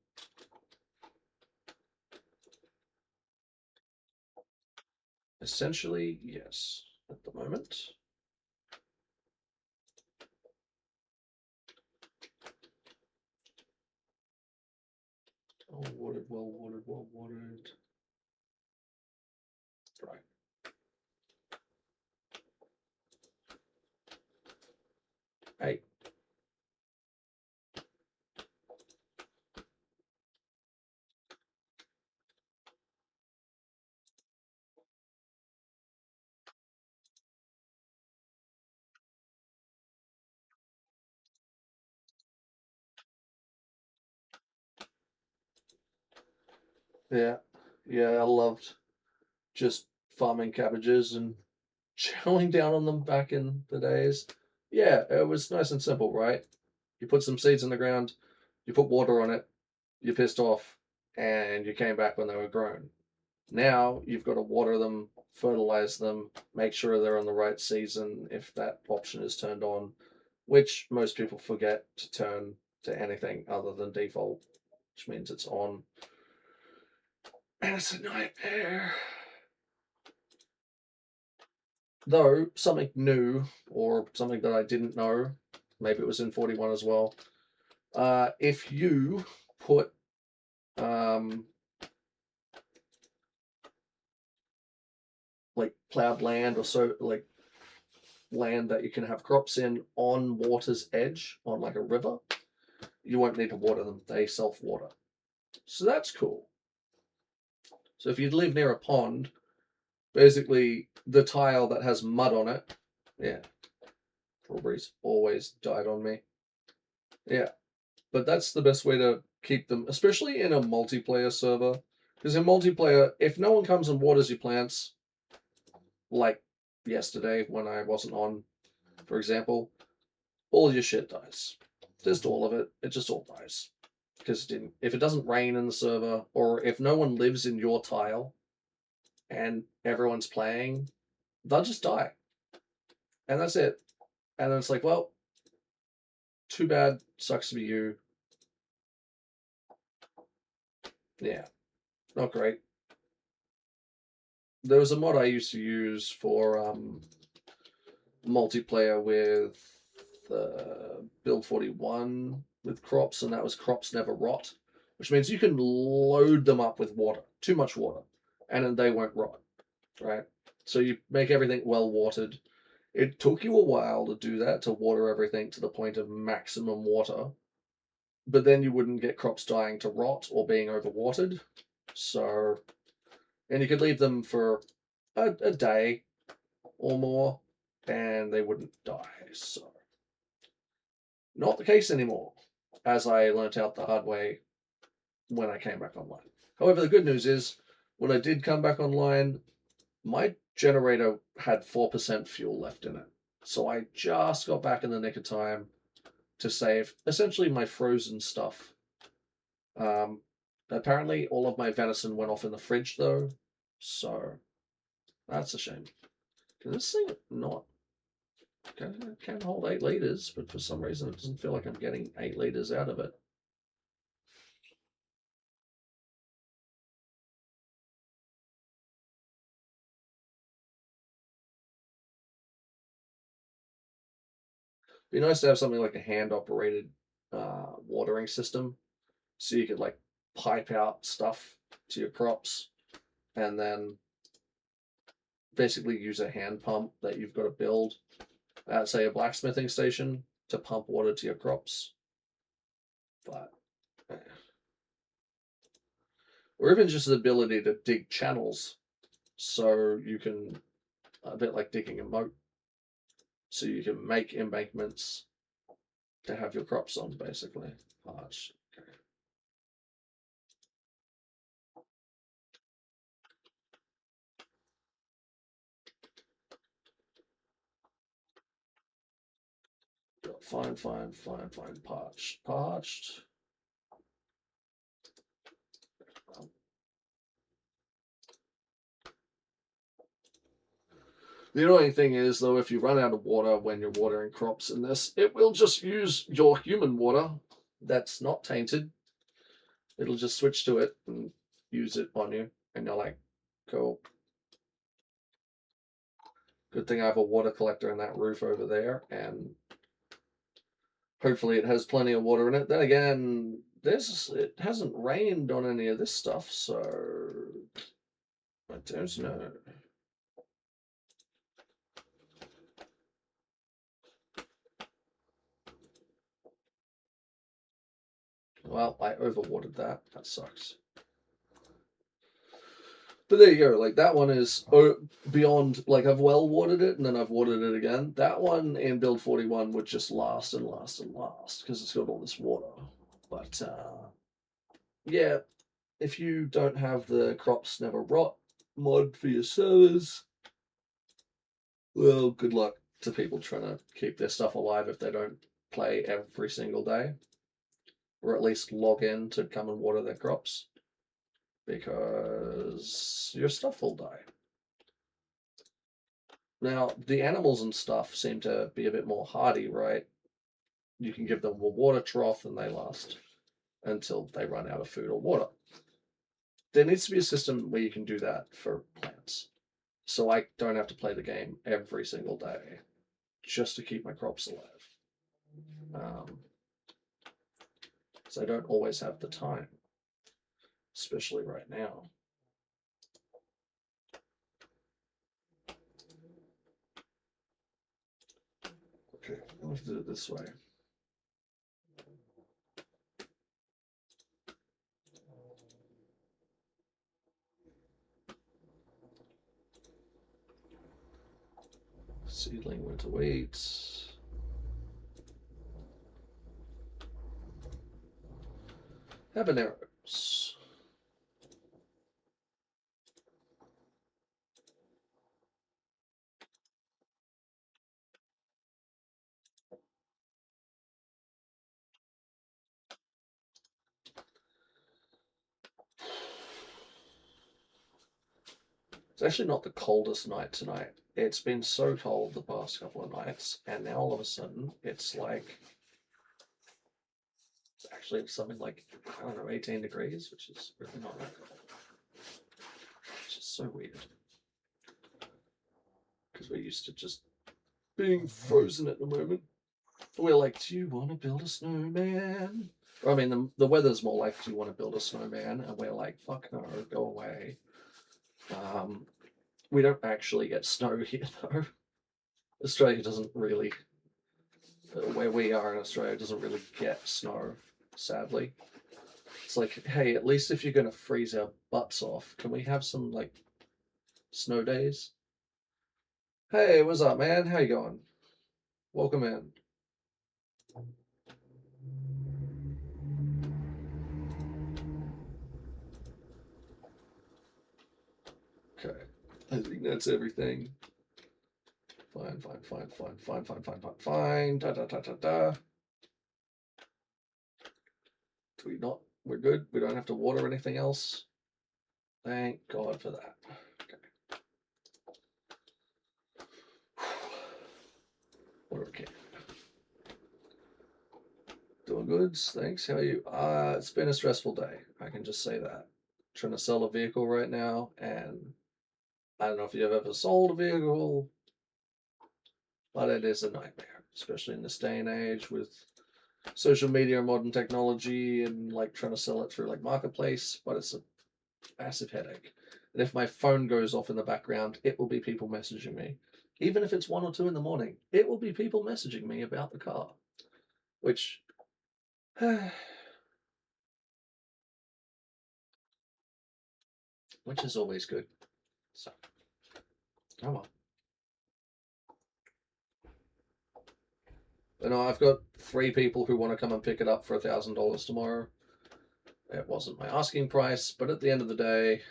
S1: Essentially, yes, at the moment. Oh, watered, well watered, well watered. Right. Hey. Yeah. Yeah, I loved just farming cabbages and chowing down on them back in the days. Yeah, it was nice and simple, right? You put some seeds in the ground, you put water on it, you pissed off, and you came back when they were grown. Now you've got to water them, fertilize them, make sure they're in the right season if that option is turned on, which most people forget to turn to anything other than default, which means it's on. And it's a nightmare. Though something new or something that I didn't know, maybe it was in 41 as well. If you put like plowed land or so like land that you can have crops in on water's edge on like a river, you won't need to water them. They self-water. So that's cool. So if you live near a pond, basically the tile that has mud on it, yeah, strawberries always died on me. Yeah, but that's the best way to keep them, especially in a multiplayer server. Because in multiplayer, if no one comes and waters your plants, like yesterday when I wasn't on, for example, all your shit dies. Just all of it. It just all dies. Because if it doesn't rain in the server, or if no one lives in your tile and everyone's playing, they'll just die. And that's it. And then it's like, well, too bad. Sucks to be you. Yeah, not great. There was a mod I used to use for multiplayer with Build 41 with crops, and that was crops never rot, which means you can load them up with water, too much water, and then they won't rot, right? So you make everything well watered. It took you a while to do that, to water everything to the point of maximum water, but then you wouldn't get crops dying to rot or being overwatered. So, and you could leave them for a day or more, and they wouldn't die. So, not the case anymore, as I learnt out the hard way when I came back online. However, the good news is, when I did come back online, my generator had 4% fuel left in it. So I just got back in the nick of time to save essentially my frozen stuff. Apparently, all of my venison went off in the fridge, though. So that's a shame. Can this thing not can hold 8 liters, but for some reason it doesn't feel like I'm getting 8 liters out of it. Be nice to have something like a hand operated watering system, so you could like pipe out stuff to your crops and then basically use a hand pump that you've got to build at, say, a blacksmithing station to pump water to your crops. But or even just the ability to dig channels so you can, a bit like digging a moat, so you can make embankments to have your crops on, basically. Harsh. Okay. Fine, fine, fine, fine. Parched. Parched. The annoying thing is, though, if you run out of water when you're watering crops in this, it will just use your human water that's not tainted. It'll just switch to it and use it on you. And you're like, cool. Good thing I have a water collector in that roof over there, and hopefully it has plenty of water in it. Then again, it hasn't rained on any of this stuff, so I don't know. Well, I overwatered that. That sucks. But there you go. Like that one is beyond. Like I've well watered it, and then I've watered it again. That one in build 41 would just last and last and last because it's got all this water. But yeah, if you don't have the crops never rot mod for your servers, well, good luck to people trying to keep their stuff alive if they don't play every single day, or at least log in to come and water their crops, because your stuff will die. Now, the animals and stuff seem to be a bit more hardy, right? You can give them a water trough and they last until they run out of food or water. There needs to be a system where you can do that for plants. So I don't have to play the game every single day just to keep my crops alive. So I don't always have the time, especially right now. Okay, let's do it this way. Seedling winter wheat. Habaneros. It's actually not the coldest night tonight. It's been so cold the past couple of nights, and now all of a sudden it's like it's actually something like, I don't know, 18 degrees, which is really not that cold. Which is so weird. Because we're used to just being frozen at the moment. We're like, do you want to build a snowman? Or, I mean, the weather's more like, do you want to build a snowman? And we're like, fuck no, go away. We don't actually get snow here, though. Australia doesn't really, where we are in Australia, doesn't really get snow, sadly. It's like, hey, at least if you're going to freeze our butts off, can we have some, like, snow days? Hey, what's up, man? How you going? Welcome in. Okay, I think that's everything. Fine. Da da da da da. Do we not? We're good. We don't have to water anything else. Thank God for that. Okay. Okay. Doing good. Thanks. How are you? It's been a stressful day. I can just say that. Trying to sell a vehicle right now, and I don't know if you've ever sold a vehicle, but it is a nightmare, especially in this day and age with social media and modern technology, and like trying to sell it through like marketplace. But it's a massive headache. And if my phone goes off in the background, it will be people messaging me. Even if it's 1 or 2 in the morning, it will be people messaging me about the car, which which is always good. So, come on. But no, I've got 3 people who want to come and pick it up for $1,000 tomorrow. It wasn't my asking price, but at the end of the day,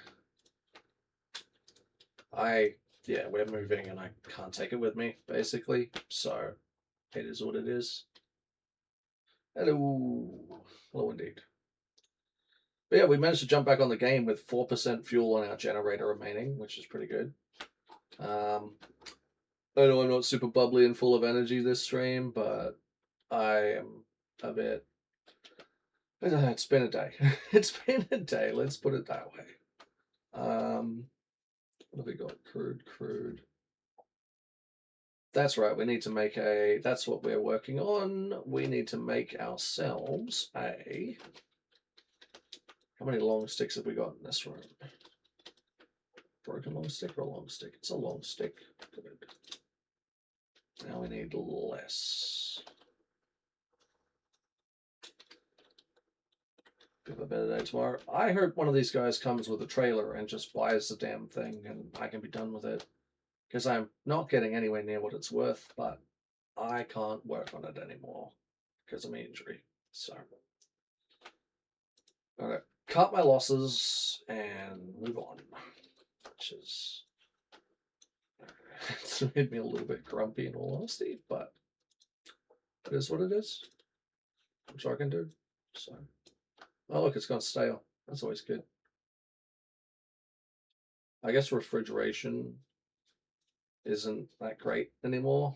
S1: we're moving and I can't take it with me, basically. So, it is what it is. Hello. Hello indeed. But yeah, we managed to jump back on the game with 4% fuel on our generator remaining, which is pretty good. I know I'm not super bubbly and full of energy this stream, but I am a bit. It's been a day. It's been a day. Let's put it that way. What have we got? Crude. That's right. We need to make a. That's what we're working on. We need to make ourselves a. How many long sticks have we got in this room? Broken long stick or a long stick? It's a long stick. Good. Now we need less. Have a better day tomorrow. I hope one of these guys comes with a trailer and just buys the damn thing and I can be done with it. Because I'm not getting anywhere near what it's worth, but I can't work on it anymore because of my injury. So I'm gonna cut my losses and move on. Which is it's made me a little bit grumpy in all honesty, but it is what it is. Which I can do. So oh look, it's gone stale. That's always good. I guess refrigeration isn't that great anymore.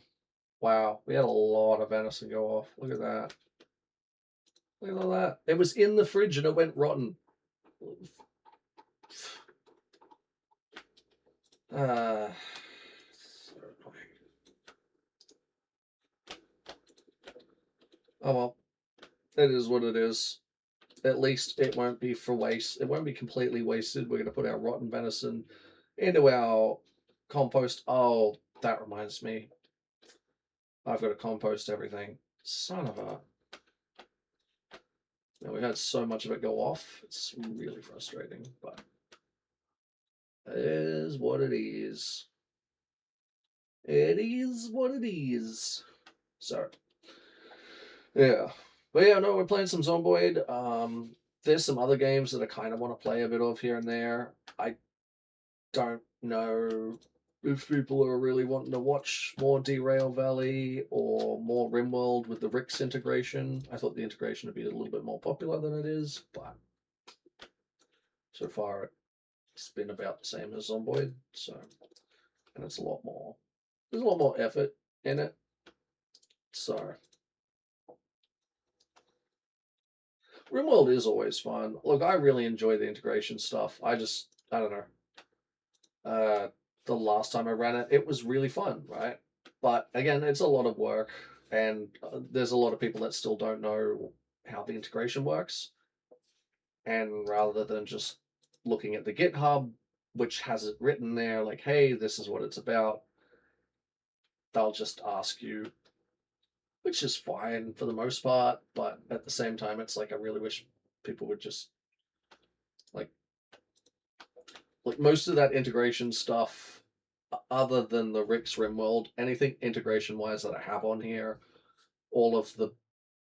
S1: Wow, we had a lot of venison go off. Look at that. Look at all that. It was in the fridge and it went rotten. So annoying. Oh well, it is what it is. At least it won't be for waste. It won't be completely wasted. We're going to put our rotten venison into our compost. Oh, that reminds me. I've got to compost everything. Son of a. Now, we've had so much of it go off. It's really frustrating, but it is what it is. It is what it is. So, yeah. But yeah, no, we're playing some Zomboid. There's some other games that I kind of want to play a bit of here and there. I don't know if people are really wanting to watch more Derail Valley or more RimWorld with the Rix integration. I thought the integration would be a little bit more popular than it is, but so far it's been about the same as Zomboid. So, and it's a lot more. There's a lot more effort in it. So, RimWorld is always fun. Look, I really enjoy the integration stuff. I don't know. The last time I ran it, it was really fun, right? But again, it's a lot of work, and there's a lot of people that still don't know how the integration works. And rather than just looking at the GitHub, which has it written there, like, hey, this is what it's about, they'll just ask you, which is fine for the most part. But at the same time, it's like I really wish people would just like most of that integration stuff, other than the Rix RimWorld, anything integration wise that I have on here, all of the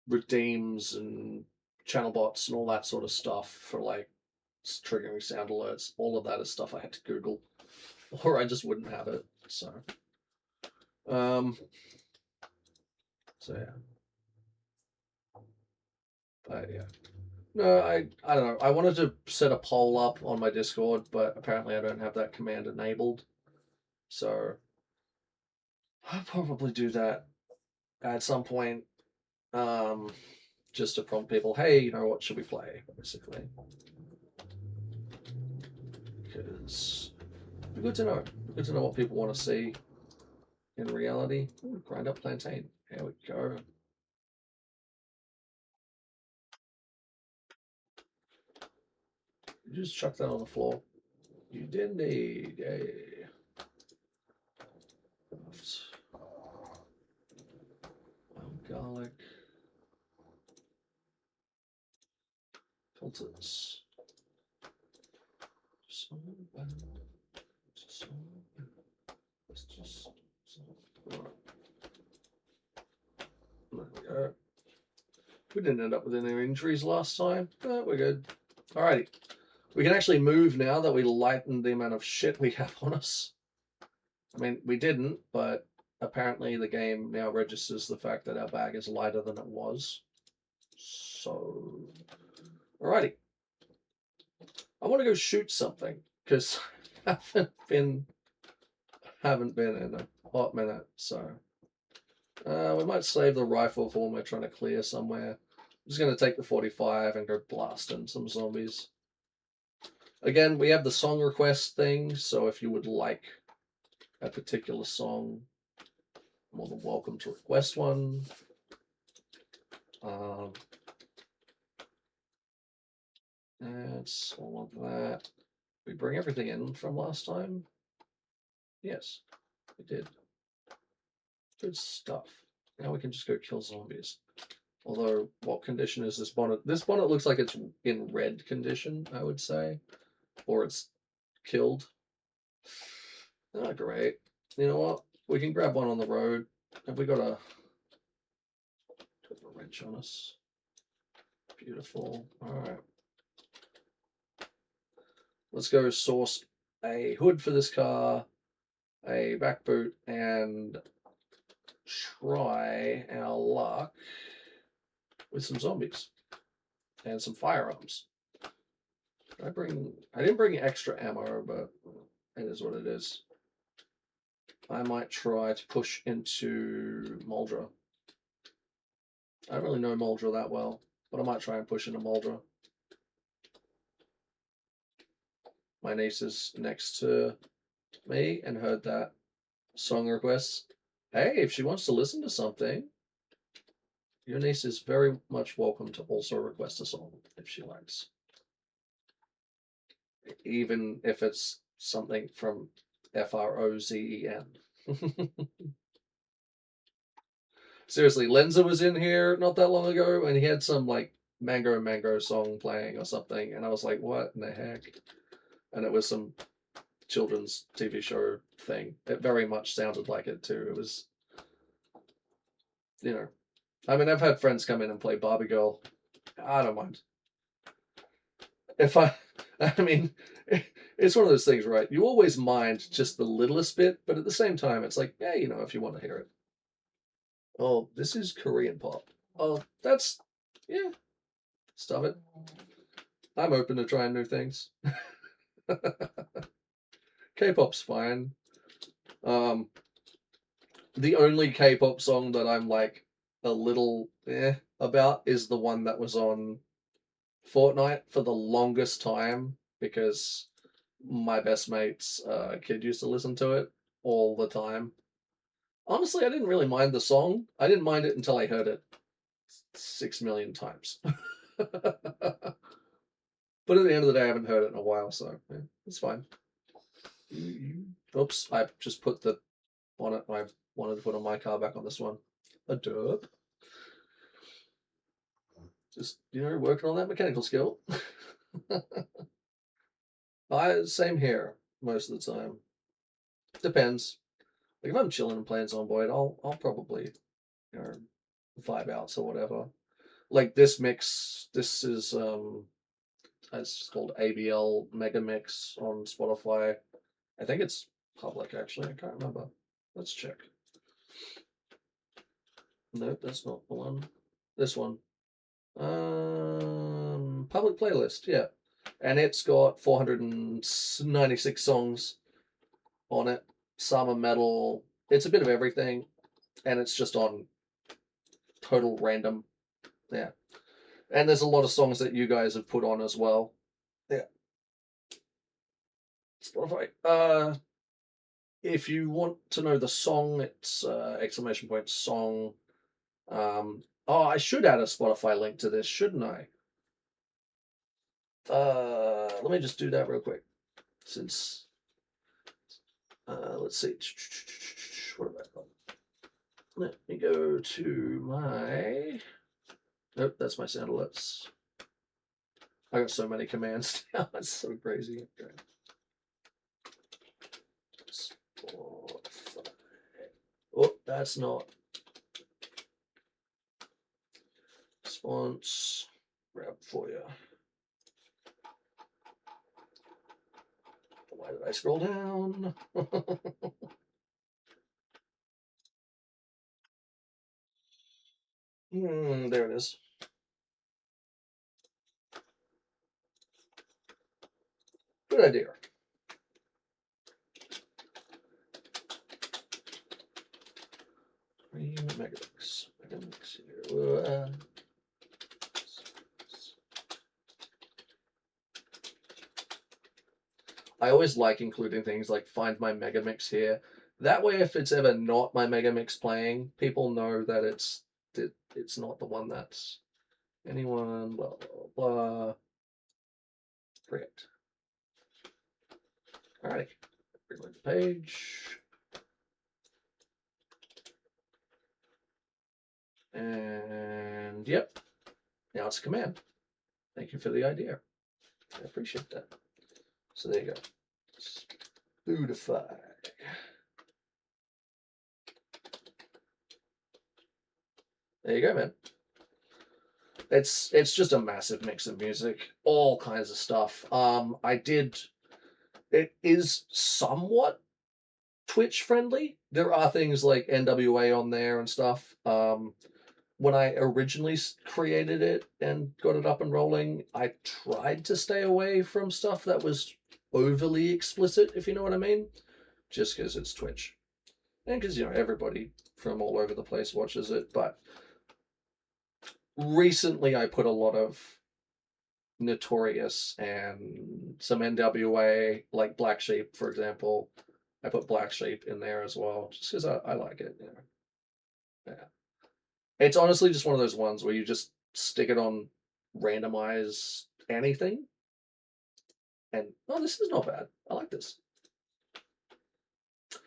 S1: redeems and channel bots and all that sort of stuff for like triggering sound alerts, all of that is stuff I had to Google, or I just wouldn't have it. So, um, so yeah, but yeah. No, I don't know. I wanted to set a poll up on my Discord, but apparently I don't have that command enabled. So I'll probably do that at some point, um, just to prompt people, hey, you know, what should we play, basically. Because it's good to know. Good to know what people want to see in reality. Ooh, grind up plantain. There we go. You just chuck that on the floor. You did indeed. Yay. Garlic. Filters. Let's just. There we go. We didn't end up with any injuries last time, but we're good. Alrighty. We can actually move now that we lightened the amount of shit we have on us. I mean, we didn't, but apparently the game now registers the fact that our bag is lighter than it was. So, alrighty. I want to go shoot something because I haven't been in a hot minute. So, we might save the rifle for when we're trying to clear somewhere. I'm just going to take the 45 and go blasting some zombies. Again, we have the song request thing, so if you would like a particular song, more than welcome to request one. That's all of that. We bring everything in from last time? Yes, we did. Good stuff. Now we can just go kill zombies. Although, what condition is this bonnet? This bonnet looks like it's in red condition, I would say. Or it's killed. Oh, great. You know what? We can grab one on the road. Have we got a wrench on us? Beautiful. Alright. Let's go source a hood for this car, a back boot, and try our luck with some zombies and some firearms. I didn't bring extra ammo, but it is what it is. I might try to push into Muldra. I don't really know Muldra that well, but I might try and push into Muldra. My niece is next to me and heard that song request. Hey, if she wants to listen to something, your niece is very much welcome to also request a song if she likes. Even if it's something from Frozen. Seriously, Lenza was in here not that long ago, and he had some like Mango song playing or something, and I was like, what in the heck? And it was some children's TV show thing. It very much sounded like it too. It was, you know, I mean, I've had friends come in and play Barbie Girl. I don't mind. I mean, it's one of those things, right? You always mind just the littlest bit, but at the same time, it's like, yeah, you know, if you want to hear it. Oh, this is Korean pop. Oh, that's, yeah, stop it. I'm open to trying new things. K-pop's fine. The only K-pop song that I'm like a little about is the one that was on Fortnite for the longest time because my best mate's kid used to listen to it all the time. Honestly, I didn't really mind the song. I didn't mind it until I heard it 6 million times. But at the end of the day, I haven't heard it in a while, so yeah, it's fine. Oops, I just put the bonnet I wanted to put on my car back on this one. A derp. Just, you know, working on that mechanical skill. Same here most of the time. Depends. Like if I'm chilling and playing Zomboid, I'll probably, you know, vibe out or whatever. Like this mix, this is it's called ABL Mega Mix on Spotify. I think it's public actually. I can't remember. Let's check. Nope, that's not the one. This one. Public playlist, yeah. And it's got 496 songs on it. Some are metal. It's a bit of everything. And it's just on total random. Yeah. And there's a lot of songs that you guys have put on as well. Yeah. Spotify. If you want to know the song, it's exclamation point song. Oh, I should add a Spotify link to this, shouldn't I? Let me just do that real quick. Since let's see. What have I got? Let me go to my. Nope, that's my sound alerts. I got so many commands now. It's so crazy. Okay. Spotify. Oh, that's not. Response. Grab for you. Why did I scroll down? There it is. Good idea. 3 megabits. Megabits here. I always like including things like find my megamix here. That way, if it's ever not my megamix playing, people know that it's not the one that's anyone. Blah blah blah. Great. All right. Reload the page. And yep, now it's a command. Thank you for the idea. I appreciate that. So there you go. Spotify. There you go, man. It's just a massive mix of music, all kinds of stuff. It is somewhat Twitch friendly. There are things like NWA on there and stuff. When I originally created it and got it up and rolling, I tried to stay away from stuff that was overly explicit, if you know what I mean, just because it's Twitch. And because, everybody from all over the place watches it. But recently I put a lot of Notorious and some NWA, like Black Sheep, for example. I put Black Sheep in there as well, just because I like it. Yeah. It's honestly just one of those ones where you just stick it on randomize anything, and oh, this is not bad. I like this.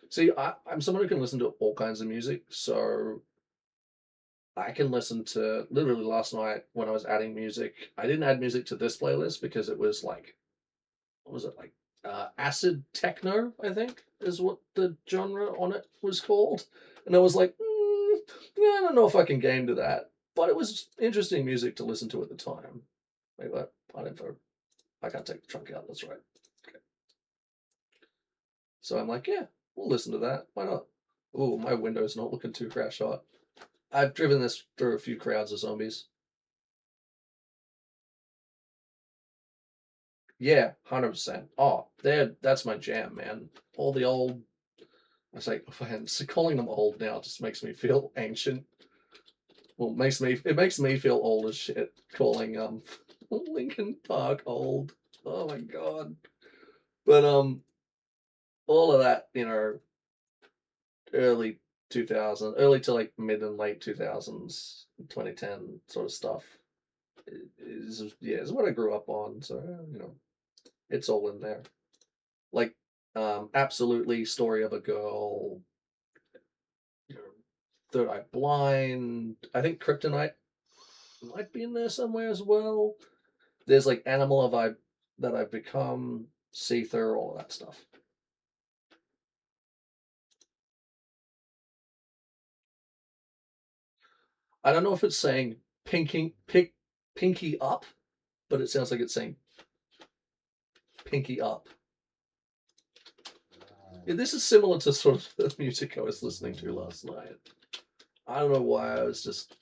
S1: See, I'm someone who can listen to all kinds of music, so I can listen to literally last night when I was adding music. I didn't add music to this playlist because it was like, what was it like? Acid techno, I think, is what the genre on it was called. And I was like, yeah, I don't know if I can game to that. But it was interesting music to listen to at the time. Wait, what? I can't take the trunk out, that's right. Okay. So I'm like, yeah, we'll listen to that. Why not? Oh, my window's not looking too crash hot. I've driven this through a few crowds of zombies. Yeah, 100%. Oh, that's my jam, man. All the old. I say, man, calling them old now just makes me feel ancient. Well, it makes me feel old as shit calling Lincoln Park old. Oh my god. But all of that, early 2000, early to like mid and late 2000s, 2010 sort of stuff is what I grew up on. So it's all in there. Like, absolutely, Story of a Girl, you know, Third Eye Blind. I think Kryptonite might be in there somewhere as well. There's like Animal of I that I've become, Seether, all that stuff. I don't know if it's saying pinky up, but it sounds like it's saying pinky up. Yeah, this is similar to sort of the music I was listening to last night. I don't know why I was just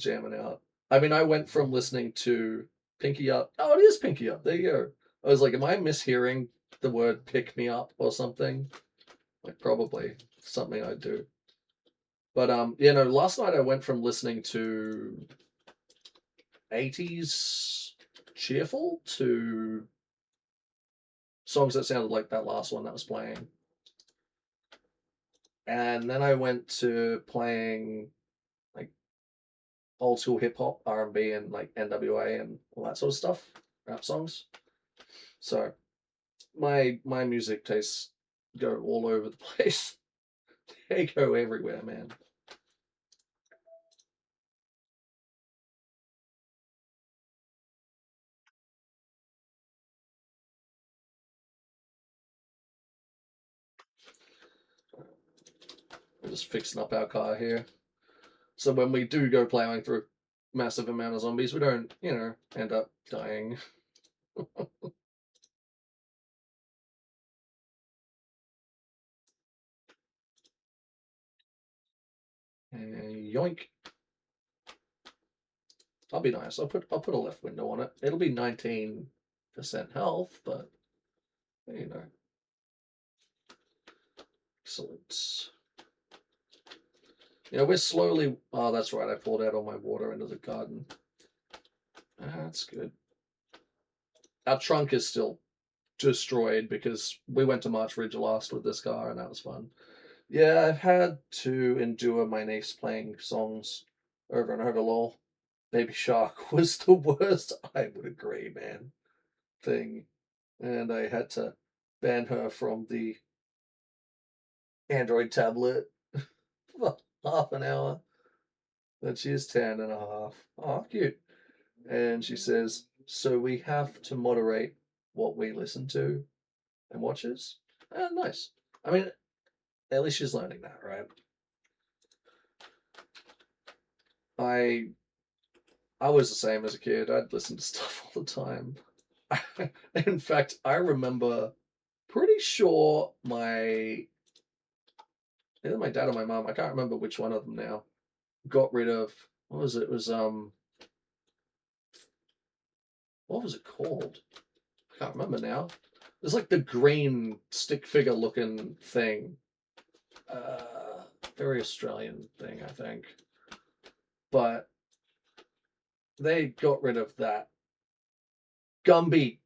S1: jamming out. I mean, I went from listening to Pinky Up. Oh, it is Pinky Up. There you go. I was like, am I mishearing the word pick me up or something? Like, probably something I do. But last night I went from listening to 80s cheerful to songs that sounded like that last one that was playing. And then I went to playing like old school hip hop, R&B, and like NWA and all that sort of stuff, rap songs. So my music tastes go all over the place. They go everywhere, man. We're just fixing up our car here. So when we do go plowing through a massive amount of zombies, we don't, end up dying. Yoink. I'll be nice. I'll put a left window on it. It'll be 19% health, but you know. Excellent. We're slowly. Oh, that's right. I poured out all my water into the garden. That's good. Our trunk is still destroyed because we went to March Ridge last with this car, and that was fun. Yeah, I've had to endure my niece playing songs over and over. Lol. Baby Shark was the worst. I would agree, man. Thing, and I had to ban her from the Android tablet for half an hour. that she is 10 and a half. Oh, cute. And she says, so we have to moderate what we listen to and watches. Nice. I mean, at least she's learning that, right? I I was the same as a kid. I'd listen to stuff all the time. In fact, I remember pretty sure either my dad or my mom, I can't remember which one of them now, got rid of what was it? It was what was it called? I can't remember now. It's like the green stick figure looking thing. Very Australian thing, I think. But they got rid of that. Gumby,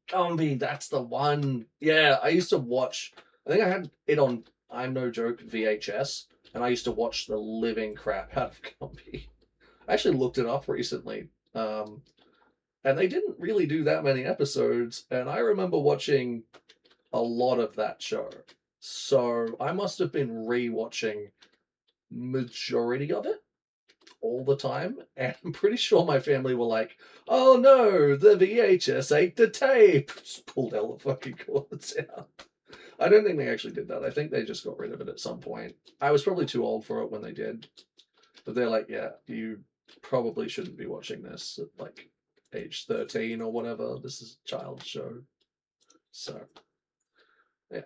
S1: that's the one. Yeah, I used to watch. I think I had it on. I'm no joke VHS, and I used to watch the living crap out of Gumby. I actually looked it up recently, and they didn't really do that many episodes. And I remember watching a lot of that show, so I must have been rewatching majority of it all the time, and I'm pretty sure my family were like, "Oh no, the VHS ate the tape." Just pulled all the fucking cords out. I don't think they actually did that. I think they just got rid of it at some point. I was probably too old for it when they did, but they're like, "Yeah, you probably shouldn't be watching this at like age 13 or whatever. This is a child show." So yeah.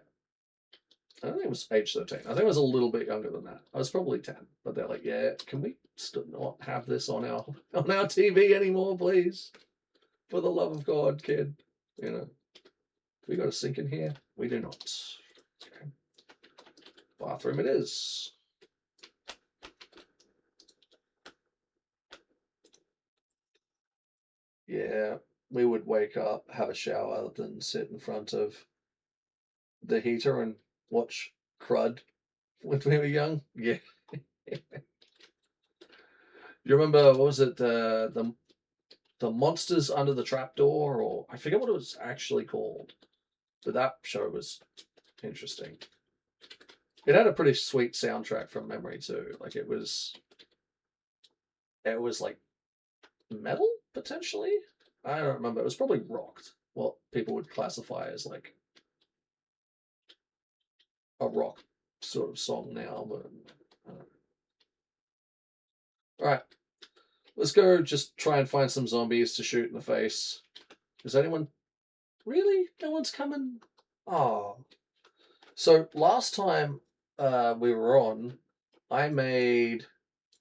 S1: I don't think it was age 13. I think it was a little bit younger than that. I was probably 10. But they're like, yeah, can we still not have this on our TV anymore, please? For the love of God, kid. You know. We got a sink in here? We do not. Okay. Bathroom it is. Yeah. We would wake up, have a shower, then sit in front of the heater and watch Crud when we were young. Yeah. You remember what was it? The monsters under the trapdoor, or I forget what it was actually called, but that show was interesting. It had a pretty sweet soundtrack from memory too. Like it was like metal potentially. I don't remember. It was probably rocked. What people would classify as like a rock sort of song now, but all right. Let's go. Just try and find some zombies to shoot in the face. Is anyone really? No one's coming. Oh, so last time we were on, I made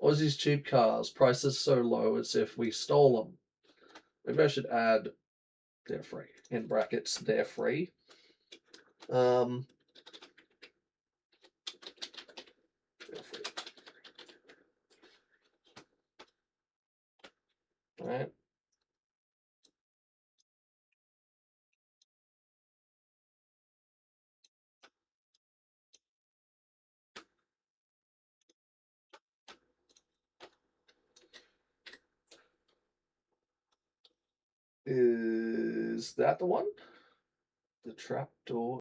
S1: Aussie's cheap cars, prices so low as if we stole them. Maybe I should add they're free. In brackets, they're free. They're free. All right. Is that the one? The trapdoor